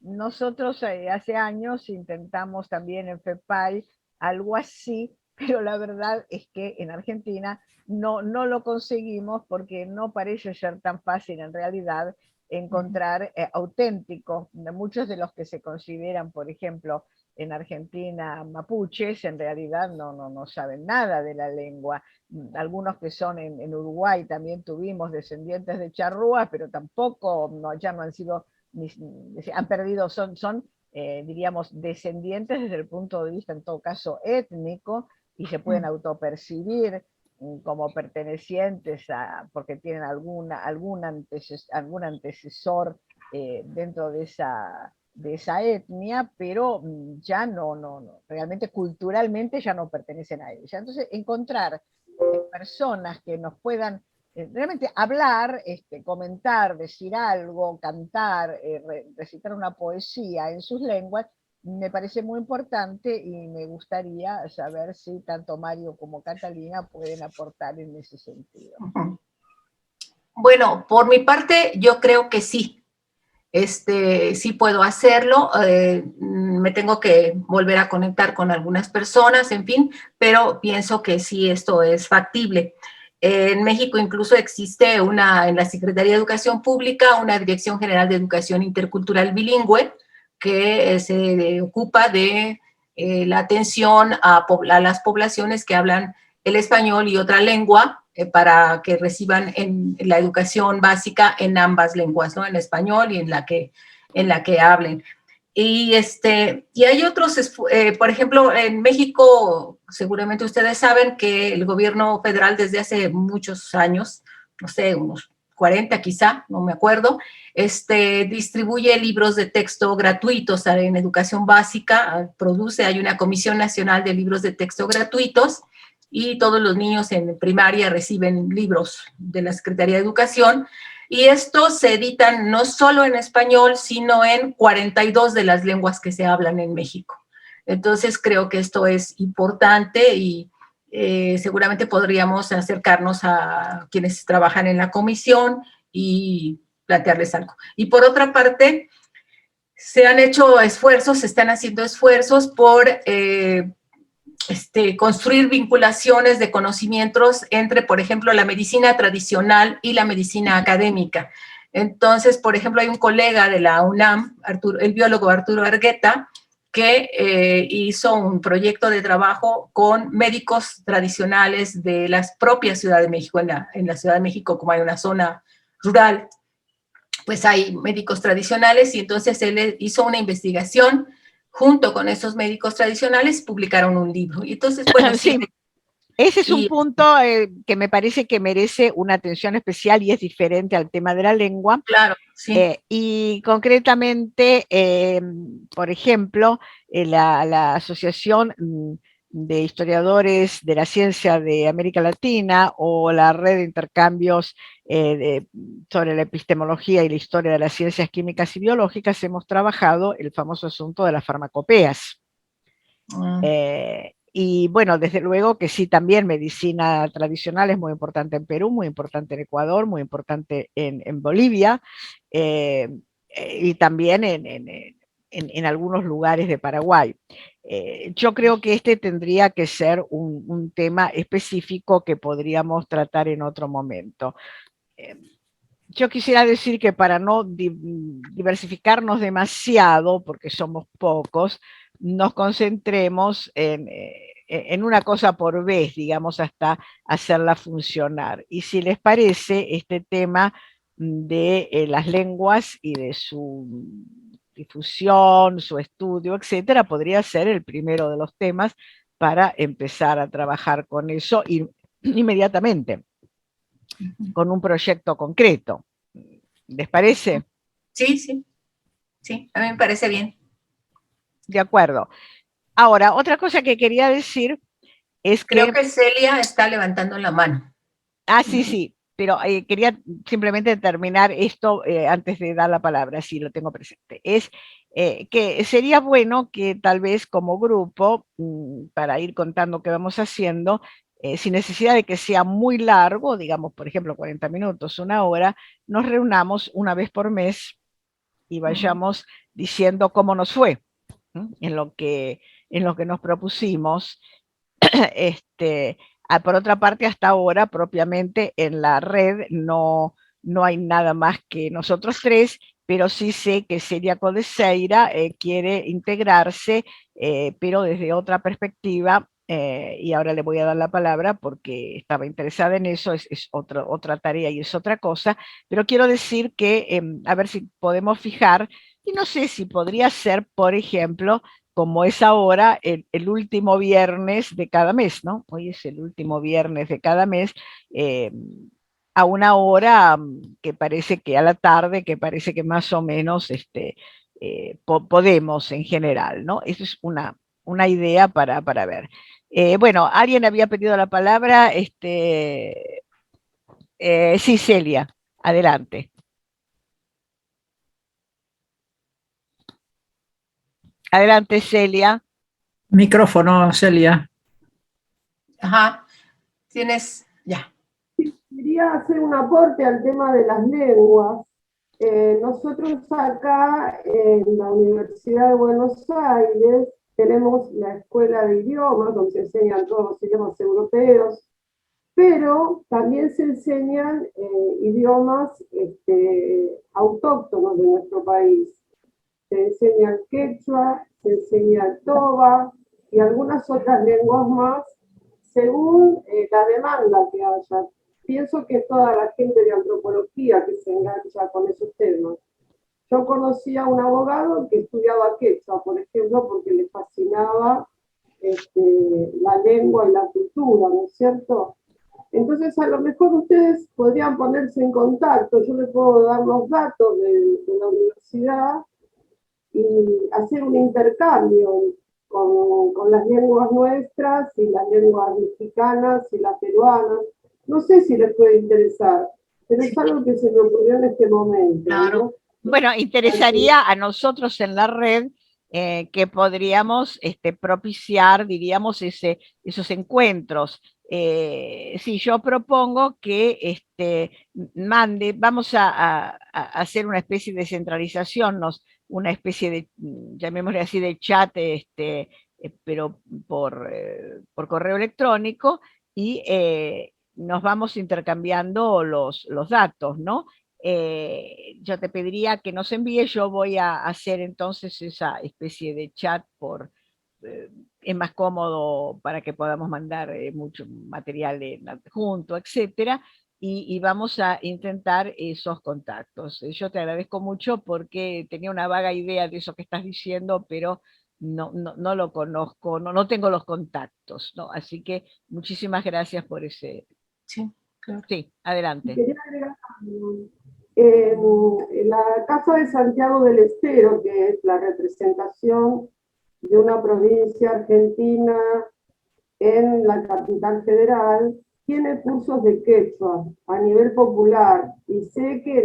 Nosotros hace años intentamos también en FEPAL algo así, pero la verdad es que en Argentina no lo conseguimos porque no parece ser tan fácil en realidad encontrar auténticos. Muchos de los que se consideran, por ejemplo, en Argentina mapuches, en realidad no saben nada de la lengua. Algunos que son en Uruguay también tuvimos descendientes de charrúas, pero tampoco, ya no han sido, han perdido, son diríamos, descendientes desde el punto de vista, en todo caso, étnico, y se pueden autopercibir como pertenecientes porque tienen algún antecesor dentro de esa etnia, pero ya no, realmente culturalmente ya no pertenecen a ella. Entonces, encontrar personas que nos puedan realmente hablar, comentar, decir algo, cantar, recitar una poesía en sus lenguas, me parece muy importante y me gustaría saber si tanto Mario como Catalina pueden aportar en ese sentido. Bueno, por mi parte, yo creo que sí. Sí puedo hacerlo, me tengo que volver a conectar con algunas personas, en fin, pero pienso que sí esto es factible. En México incluso existe en la Secretaría de Educación Pública una Dirección General de Educación Intercultural Bilingüe que se ocupa de la atención a las poblaciones que hablan el español y otra lengua, para que reciban en la educación básica en ambas lenguas, ¿no? En español y en la que hablen. Y hay otros, por ejemplo, en México, seguramente ustedes saben que el gobierno federal desde hace muchos años, no sé, unos 40 quizá, no me acuerdo, distribuye libros de texto gratuitos en educación básica, hay una Comisión Nacional de Libros de Texto Gratuitos, y todos los niños en primaria reciben libros de la Secretaría de Educación, y estos se editan no solo en español, sino en 42 de las lenguas que se hablan en México. Entonces creo que esto es importante y seguramente podríamos acercarnos a quienes trabajan en la comisión y plantearles algo. Y por otra parte, se están haciendo esfuerzos por construir vinculaciones de conocimientos entre, por ejemplo, la medicina tradicional y la medicina académica. Entonces, por ejemplo, hay un colega de la UNAM, el biólogo Arturo Argueta, que hizo un proyecto de trabajo con médicos tradicionales de la propia Ciudad de México. En la Ciudad de México, como hay una zona rural, pues hay médicos tradicionales, y entonces él hizo una investigación junto con esos médicos tradicionales, publicaron un libro. Y entonces, bueno, sí, ese es un punto que me parece que merece una atención especial y es diferente al tema de la lengua. Claro, sí. Y concretamente, por ejemplo, la Asociación de Historiadores de la Ciencia de América Latina o la Red de Intercambios sobre la Epistemología y la Historia de las Ciencias Químicas y Biológicas, hemos trabajado el famoso asunto de las farmacopeas. Y bueno, desde luego que sí, también medicina tradicional es muy importante en Perú, muy importante en Ecuador, muy importante en Bolivia, y también en algunos lugares de Paraguay. Yo creo que este tendría que ser un tema específico que podríamos tratar en otro momento. Yo quisiera decir que para no diversificarnos demasiado, porque somos pocos, nos concentremos en una cosa por vez, digamos, hasta hacerla funcionar. Y si les parece, este tema de las lenguas y de su difusión, su estudio, etcétera, podría ser el primero de los temas para empezar a trabajar con eso inmediatamente, con un proyecto concreto. ¿Les parece? Sí, sí, sí, a mí me parece bien. De acuerdo. Ahora, otra cosa que quería decir es Creo que... que Celia está levantando la mano. Sí, sí, pero quería simplemente terminar esto antes de dar la palabra, si lo tengo presente. Es que sería bueno que tal vez como grupo, para ir contando qué vamos haciendo, sin necesidad de que sea muy largo, digamos, por ejemplo, 40 minutos, una hora, nos reunamos una vez por mes y vayamos diciendo cómo nos fue en lo que nos propusimos. Por otra parte, hasta ahora, propiamente en la red no hay nada más que nosotros tres, pero sí sé que Celia Codeseira quiere integrarse, pero desde otra perspectiva, y ahora le voy a dar la palabra porque estaba interesada en eso, es otra tarea y es otra cosa, pero quiero decir que, a ver si podemos fijar, y no sé si podría ser, por ejemplo, como es ahora el último viernes de cada mes, ¿no? Hoy es el último viernes de cada mes, eh, a una hora que parece que a la tarde, que parece que más o menos podemos en general, ¿no? Eso es una idea para ver. Bueno, alguien había pedido la palabra, sí, Celia, adelante. Adelante, Celia. Micrófono, Celia. Ajá, tienes, ya. Quería hacer un aporte al tema de las lenguas. Nosotros acá en la Universidad de Buenos Aires tenemos la Escuela de Idiomas, donde se enseñan todos los idiomas europeos, pero también se enseñan idiomas autóctonos de nuestro país. Se enseña el quechua, se enseña el toba y algunas otras lenguas más, según la demanda que haya. Pienso que toda la gente de antropología que se engancha con esos temas. Yo conocí a un abogado que estudiaba quechua, por ejemplo, porque le fascinaba la lengua y la cultura, ¿no es cierto? Entonces, a lo mejor ustedes podrían ponerse en contacto, yo les puedo dar los datos de la universidad y hacer un intercambio con las lenguas nuestras y las lenguas mexicanas y las peruanas. No sé si les puede interesar, pero es algo que se me ocurrió en este momento. Claro. ¿No? Bueno, interesaría a nosotros en la red que podríamos propiciar, diríamos, esos encuentros. Sí, yo propongo que mande, vamos a hacer una especie de centralización, una especie de, llamémosle así, de chat, pero por correo electrónico, y nos vamos intercambiando los datos, ¿no? Yo te pediría que nos envíes, yo voy a hacer entonces esa especie de chat es más cómodo para que podamos mandar mucho material junto, etcétera, y vamos a intentar esos contactos. Yo te agradezco mucho porque tenía una vaga idea de eso que estás diciendo, pero no lo conozco, no tengo los contactos, ¿no? Así que muchísimas gracias por ese. Sí, claro. Sí, adelante. Quería agregar algo. En la Casa de Santiago del Estero, que es la representación de una provincia argentina en la capital federal, tiene cursos de quechua a nivel popular, y sé que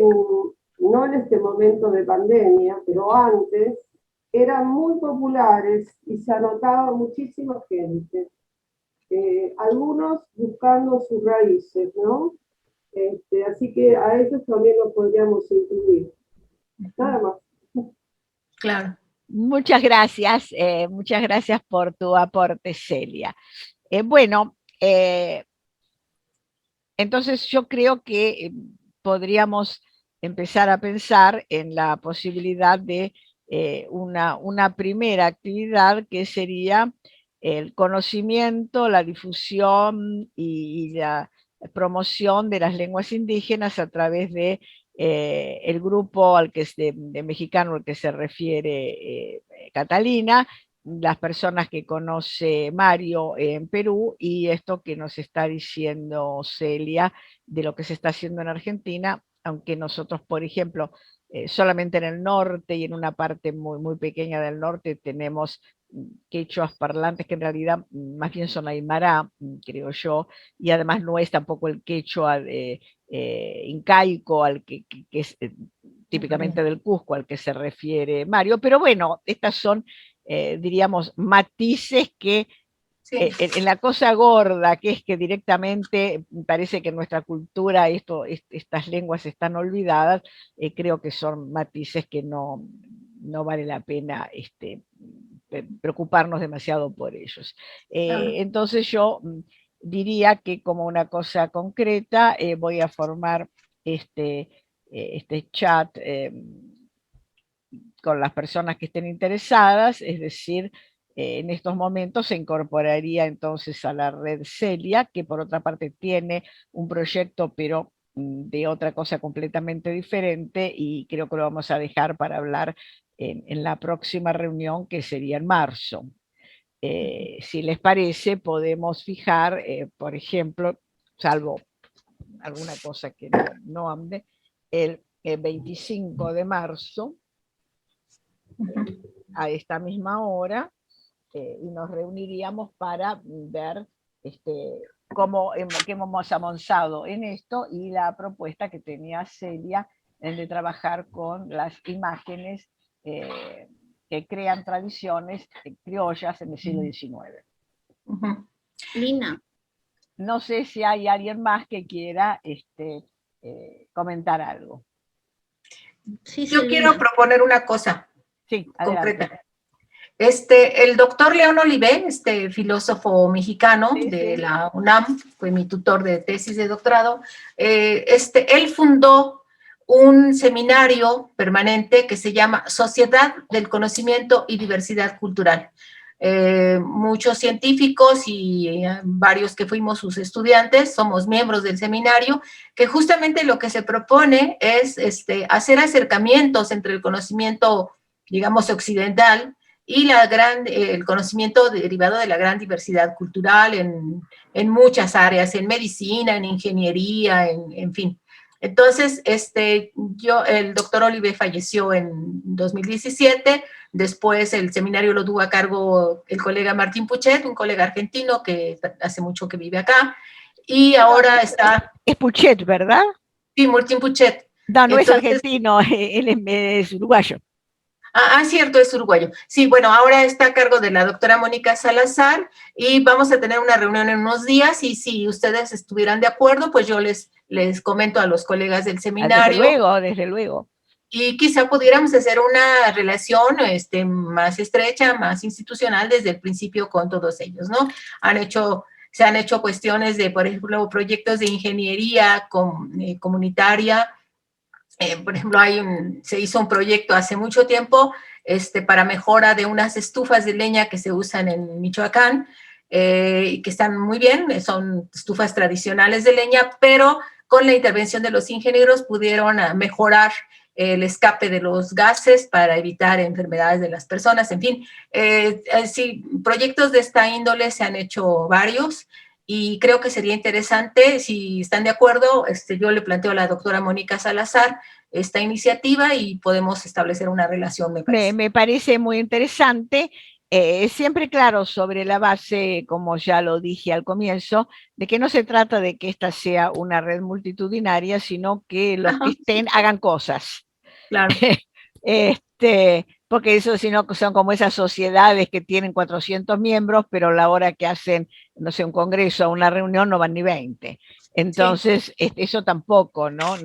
no en este momento de pandemia, pero antes eran muy populares y se anotaba muchísima gente, algunos buscando sus raíces, ¿no? Así que a ellos también los podríamos incluir. Nada más. Claro. Muchas gracias por tu aporte, Celia. Bueno, entonces yo creo que podríamos empezar a pensar en la posibilidad de una primera actividad que sería el conocimiento, la difusión y la promoción de las lenguas indígenas a través de el grupo al que es de mexicano al que se refiere Catalina, las personas que conoce Mario en Perú y esto que nos está diciendo Celia de lo que se está haciendo en Argentina, aunque nosotros, por ejemplo, solamente en el norte y en una parte muy, muy pequeña del norte tenemos quechuas parlantes que en realidad más bien son aymara, creo yo, y además no es tampoco el quechua incaico al que es típicamente del Cusco al que se refiere Mario, pero bueno, estas son diríamos, matices que Sí. En la cosa gorda, que es que directamente parece que en nuestra cultura estas lenguas están olvidadas, creo que son matices que no vale la pena preocuparnos demasiado por ellos. Entonces yo diría que como una cosa concreta voy a formar este chat con las personas que estén interesadas, es decir, en estos momentos se incorporaría entonces a la red Celia, que por otra parte tiene un proyecto, pero de otra cosa completamente diferente, y creo que lo vamos a dejar para hablar en la próxima reunión, que sería en marzo. Si les parece, podemos fijar, por ejemplo, salvo alguna cosa que no ande, el 25 de marzo, a esta misma hora, y nos reuniríamos para ver cómo hemos avanzado en esto y la propuesta que tenía Celia de trabajar con las imágenes que crean tradiciones criollas en el siglo XIX. Lina. No sé si hay alguien más que quiera comentar algo. Sí, yo quiero proponer una cosa. Sí, adelante. Concreta. El doctor León Olivé, filósofo mexicano de la UNAM, fue mi tutor de tesis de doctorado, él fundó un seminario permanente que se llama Sociedad del Conocimiento y Diversidad Cultural. muchos científicos y varios que fuimos sus estudiantes, somos miembros del seminario, que justamente lo que se propone es hacer acercamientos entre el conocimiento, digamos, occidental y el conocimiento derivado de la gran diversidad cultural en muchas áreas, en medicina, en ingeniería, en fin. Entonces, el doctor Olive falleció en 2017, después el seminario lo tuvo a cargo el colega Martín Puchet, un colega argentino que hace mucho que vive acá, y ahora está... Es Puchet, ¿verdad? Sí, Martín Puchet. No, no es argentino, él es uruguayo. Cierto, es uruguayo. Sí, bueno, ahora está a cargo de la doctora Mónica Salazar y vamos a tener una reunión en unos días y si ustedes estuvieran de acuerdo, pues yo les comento a los colegas del seminario. Desde luego. Y quizá pudiéramos hacer una relación más estrecha, más institucional desde el principio con todos ellos, ¿no? Se han hecho cuestiones de, por ejemplo, proyectos de ingeniería comunitaria. Por ejemplo, se hizo un proyecto hace mucho tiempo para mejora de unas estufas de leña que se usan en Michoacán, y que están muy bien, son estufas tradicionales de leña, pero con la intervención de los ingenieros pudieron mejorar el escape de los gases para evitar enfermedades de las personas, en fin. Sí, proyectos de esta índole se han hecho varios, y creo que sería interesante, si están de acuerdo, yo le planteo a la doctora Mónica Salazar esta iniciativa y podemos establecer una relación, me parece. Me parece muy interesante, siempre claro sobre la base, como ya lo dije al comienzo, de que no se trata de que esta sea una red multitudinaria, sino que los que estén hagan cosas. Claro. Porque eso, si no, son como esas sociedades que tienen 400 miembros, pero a la hora que hacen, no sé, un congreso o una reunión no van ni 20. Entonces, sí. Eso tampoco, ¿no?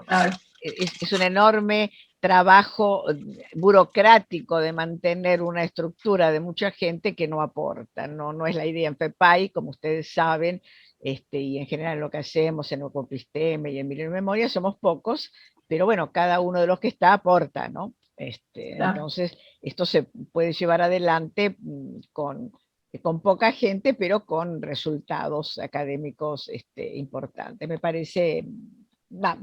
Claro. Es un enorme trabajo burocrático de mantener una estructura de mucha gente que no aporta. No es la idea en FEPAI, como ustedes saben, y en general lo que hacemos en Ocopisteme y en Milenio Memoria somos pocos, pero bueno, cada uno de los que está aporta, ¿no? Claro. Entonces, esto se puede llevar adelante con poca gente, pero con resultados académicos importantes. Me parece,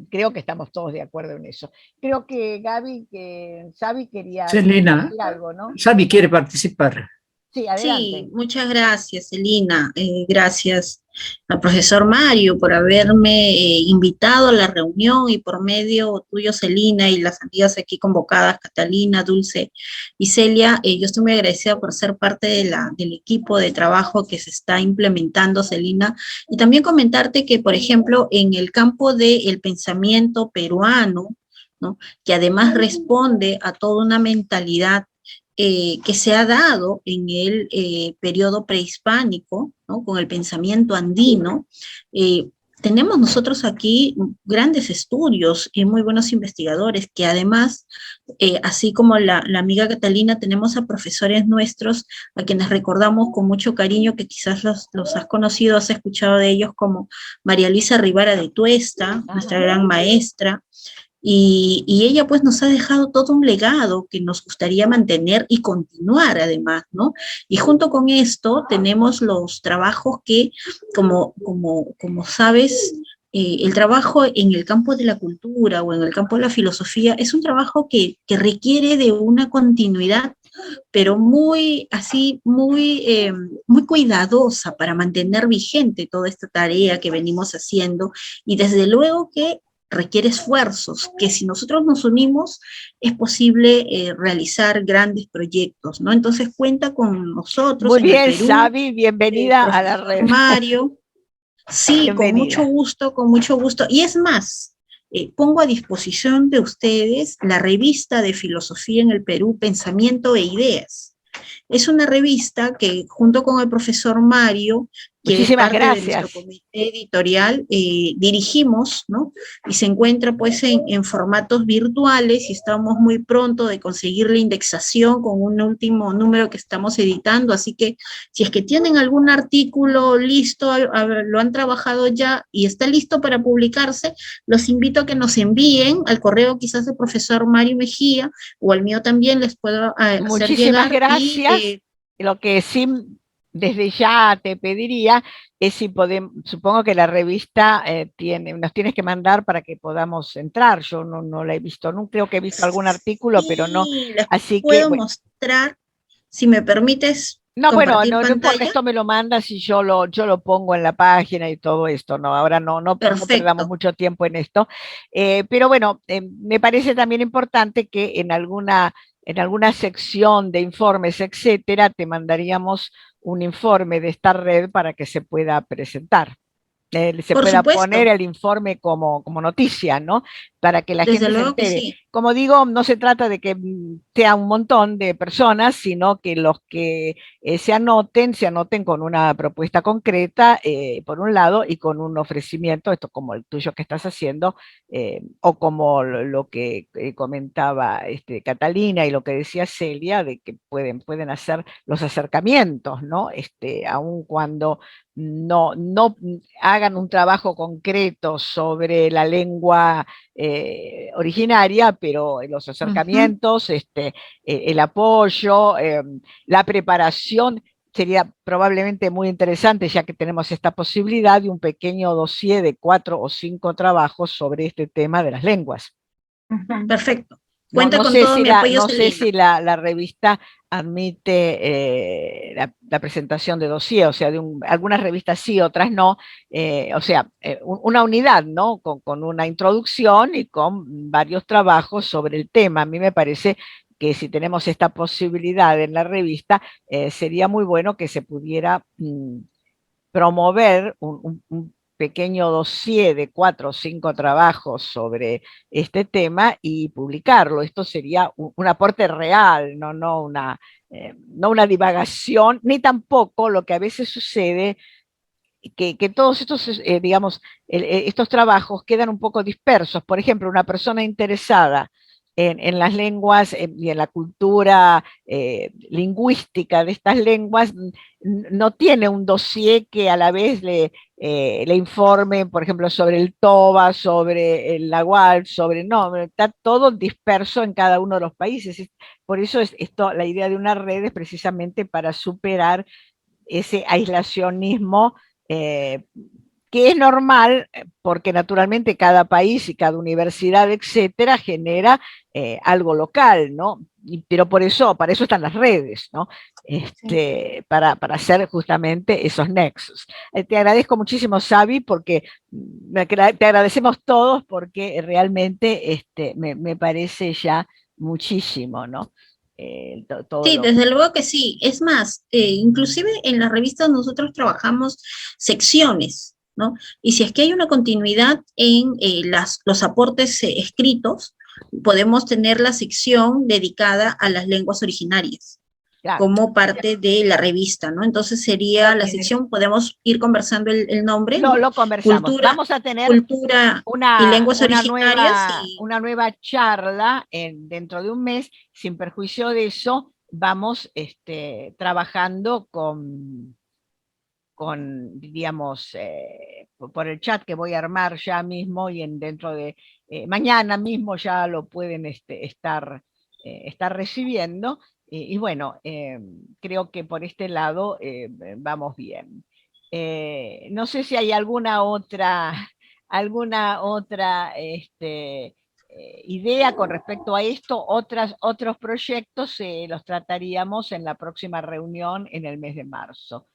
creo que estamos todos de acuerdo en eso. Creo que Xavi quería decir algo, ¿no? Xavi quiere participar. Sí, adelante. Sí, muchas gracias, Elina. Gracias al profesor Mario por haberme invitado a la reunión y por medio tuyo, Celina, y las amigas aquí convocadas, Catalina, Dulce y Celia. Yo estoy muy agradecida por ser parte del equipo de trabajo que se está implementando, Celina. Y también comentarte que, por ejemplo, en el campo del pensamiento peruano, ¿no?, que además responde a toda una mentalidad que se ha dado en el periodo prehispánico, ¿no?, con el pensamiento andino. Tenemos nosotros aquí grandes estudios y muy buenos investigadores que además, así como la amiga Catalina, tenemos a profesores nuestros a quienes recordamos con mucho cariño, que quizás los has conocido, has escuchado de ellos, como María Luisa Rivara de Tuesta, nuestra gran maestra. Y ella pues nos ha dejado todo un legado que nos gustaría mantener y continuar además, ¿no? Y junto con esto tenemos los trabajos que, como sabes, el trabajo en el campo de la cultura o en el campo de la filosofía es un trabajo que requiere de una continuidad, pero muy cuidadosa para mantener vigente toda esta tarea que venimos haciendo, y desde luego que requiere esfuerzos, que si nosotros nos unimos es posible realizar grandes proyectos, ¿no? Entonces cuenta con nosotros. Muy bien, Xavi, bienvenida a la red. Mario, sí, bienvenida. Con mucho gusto, y es más, pongo a disposición de ustedes la revista de filosofía en el Perú, Pensamiento e Ideas. Es una revista que junto con el profesor Mario, que muchísimas es parte gracias. de nuestro comité editorial, dirigimos, ¿no? Y se encuentra pues en formatos virtuales, y estamos muy pronto de conseguir la indexación con un último número que estamos editando, así que si es que tienen algún artículo listo, lo han trabajado ya y está listo para publicarse, los invito a que nos envíen al correo quizás del profesor Mario Mejía, o al mío también les puedo hacer muchísimas llegar. Gracias. Lo que sí desde ya te pediría es si podemos, supongo que la revista nos tienes que mandar para que podamos entrar. Yo no la he visto, no creo que he visto algún artículo, pero no. Sí, les Así que, puedo bueno, mostrar, si me permites no, bueno, compartir no importa, pantalla. esto me lo mandas y yo lo pongo en la página y todo esto, ¿no? Ahora no perdamos Perfecto. mucho tiempo en esto. Pero bueno, me parece también importante que en alguna sección de informes, etcétera, te mandaríamos un informe de esta red para que se pueda presentar. Se Por pueda poner supuesto, el informe como noticia, ¿no? Para que la desde gente se luego que entere. sí. Como digo, no se trata de que sea un montón de personas, sino que los que se anoten con una propuesta concreta, por un lado, y con un ofrecimiento, esto como el tuyo que estás haciendo, o como lo que comentaba Catalina y lo que decía Celia, de que pueden hacer los acercamientos, ¿no? Aun cuando no hagan un trabajo concreto sobre la lengua originaria, pero los Ujú. acercamientos, el apoyo, la preparación, sería probablemente muy interesante, ya que tenemos esta posibilidad de un pequeño dossier de 4 o 5 trabajos sobre este tema de las lenguas. Ujú. Perfecto. No, Cuenta no con sé todo si mi la, apoyo, no sé Celina. si la revista admite la presentación de dossier, o sea, algunas revistas sí, otras no, o sea, una unidad, ¿no? Con una introducción y con varios trabajos sobre el tema. A mí me parece que si tenemos esta posibilidad en la revista, sería muy bueno que se pudiera promover un pequeño dossier de 4 o 5 trabajos sobre este tema y publicarlo. Esto sería un aporte real, no una divagación, ni tampoco lo que a veces sucede, que todos estos, digamos, estos trabajos quedan un poco dispersos. Por ejemplo, una persona interesada en las lenguas y en la cultura lingüística de estas lenguas no tiene un dossier que a la vez le informe, por ejemplo, sobre el toba, sobre el nahuatl, no, está todo disperso en cada uno de los países. Por eso la idea de una red es precisamente para superar ese aislacionismo, eh, que es normal, porque naturalmente cada país y cada universidad, etcétera, genera algo local, ¿no? Pero para eso están las redes, ¿no? Sí. Para hacer justamente esos nexos. Te agradezco muchísimo, Xavi, porque te agradecemos todos, porque realmente me parece ya muchísimo, ¿no? Todo Sí, lo. desde luego que sí. Es más, inclusive en las revistas nosotros trabajamos secciones, ¿no? Y si es que hay una continuidad en los aportes escritos, podemos tener la sección dedicada a las lenguas originarias Claro. como parte de la revista, ¿no? Entonces sería la También es. sección, podemos ir conversando el nombre, ¿no? Lo conversamos. Cultura, Vamos a tener cultura y una, lenguas una originarias nueva, y una nueva charla dentro de un mes. Sin perjuicio de eso, vamos trabajando diríamos, por el chat que voy a armar ya mismo y dentro de mañana mismo ya lo pueden estar recibiendo. Y bueno, creo que por este lado vamos bien. No sé si hay alguna otra idea con respecto a esto. Otros proyectos los trataríamos en la próxima reunión en el mes de marzo.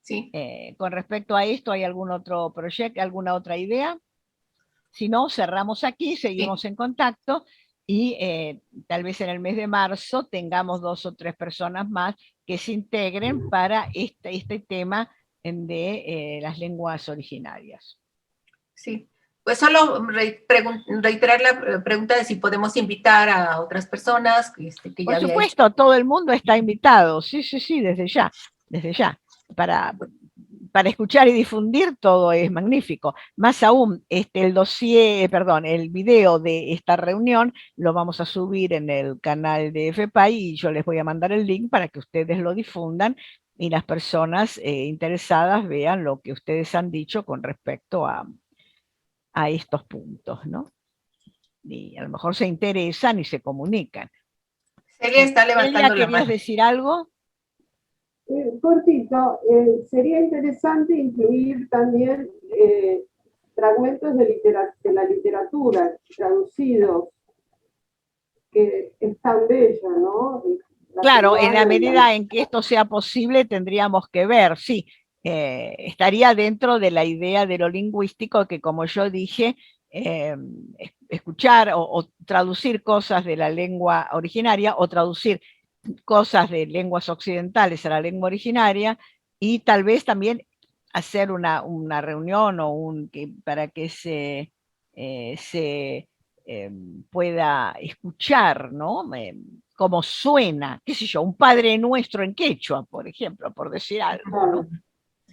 Sí. Con respecto a esto, ¿hay algún otro proyecto, alguna otra idea? Si no, cerramos aquí, Sí. seguimos en contacto y tal vez en el mes de marzo tengamos 2 o 3 personas más que se integren para este tema de las lenguas originarias. Sí. Pues solo reiterar la pregunta de si podemos invitar a otras personas que ya Por había hecho. supuesto, todo el mundo está invitado, sí, sí, sí, desde ya, para, para escuchar y difundir todo es magnífico. Más aún, el dossier, perdón, el video de esta reunión lo vamos a subir en el canal de FPAI y yo les voy a mandar el link para que ustedes lo difundan y las personas interesadas vean lo que ustedes han dicho con respecto a estos puntos, ¿no? Y a lo mejor se interesan y se comunican. Celia está Celia, levantando la ¿querías mano. decir algo? cortito, sería interesante incluir también fragmentos de la literatura traducidos, que es tan bella, ¿no? Claro, en la peruana medida en que esto sea posible tendríamos que ver, sí, estaría dentro de la idea de lo lingüístico que, como yo dije, escuchar o traducir cosas de la lengua originaria o traducir cosas de lenguas occidentales a la lengua originaria, y tal vez también hacer una reunión o para que se pueda escuchar, ¿no? Cómo suena, qué sé yo, un Padre Nuestro en quechua, por ejemplo, por decir algo, ¿no?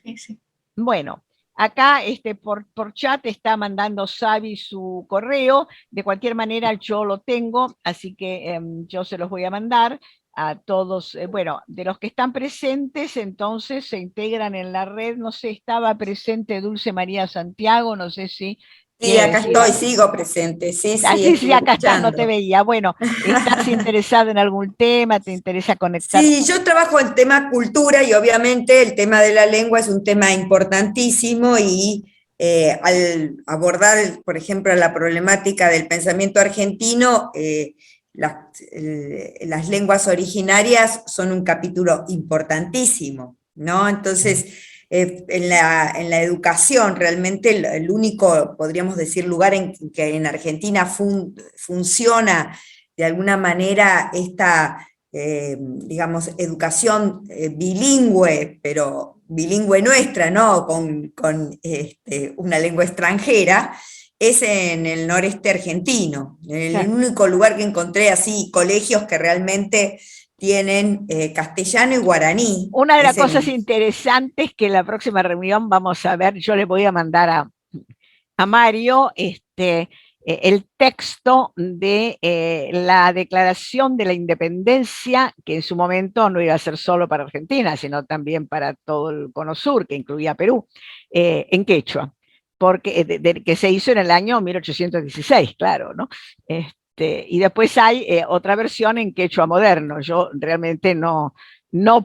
Sí, sí. Bueno, acá por chat está mandando Xavi su correo, de cualquier manera yo lo tengo, así que yo se los voy a mandar a todos, bueno, de los que están presentes, entonces se integran en la red, no sé, estaba presente Dulce María Santiago, no sé si Sí, quiere acá decir estoy, algo. sigo presente, sí, Ah, sí, sí, sí, estuve acá estás, no te escuchando. veía. Bueno, ¿estás interesado en algún tema? ¿Te interesa conectar? Sí, yo trabajo en tema cultura y obviamente el tema de la lengua es un tema importantísimo y al abordar, por ejemplo, la problemática del pensamiento argentino, las lenguas originarias son un capítulo importantísimo, ¿no? Entonces, en la educación, realmente el único, podríamos decir, lugar en que en Argentina funciona de alguna manera esta digamos, educación bilingüe, pero bilingüe nuestra, ¿no? Con una lengua extranjera, es en el noreste argentino. El único lugar que encontré así, colegios que realmente tienen castellano y guaraní. Una de las Es cosas en, interesantes que en la próxima reunión vamos a ver, yo le voy a mandar a Mario el texto de la Declaración de la Independencia, que en su momento no iba a ser solo para Argentina, sino también para todo el Cono Sur, que incluía Perú, en quechua, porque, que se hizo en el año 1816, claro, ¿no? Y después hay otra versión en quechua moderno. Yo realmente no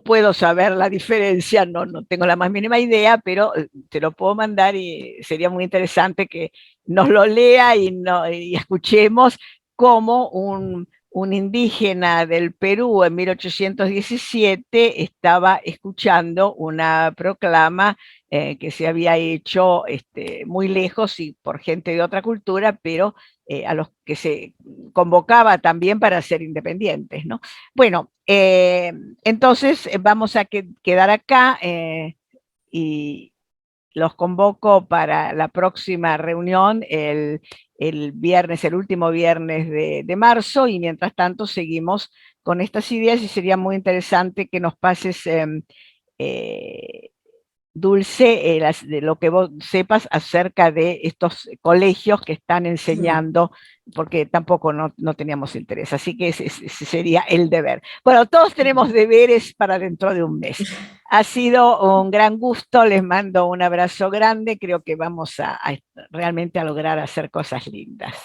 puedo saber la diferencia, no tengo la más mínima idea, pero te lo puedo mandar y sería muy interesante que nos lo lea y escuchemos cómo un indígena del Perú en 1817 estaba escuchando una proclama que se había hecho muy lejos y por gente de otra cultura, pero a los que se convocaba también para ser independientes, ¿no? Bueno, entonces vamos a quedar acá y los convoco para la próxima reunión el viernes, el último viernes de marzo, y mientras tanto seguimos con estas ideas y sería muy interesante que nos pases eh, Dulce, de lo que vos sepas acerca de estos colegios que están enseñando, porque tampoco no teníamos interés, así que ese sería el deber. Bueno, todos tenemos deberes para dentro de un mes. Ha sido un gran gusto, les mando un abrazo grande, creo que vamos a realmente a lograr hacer cosas lindas.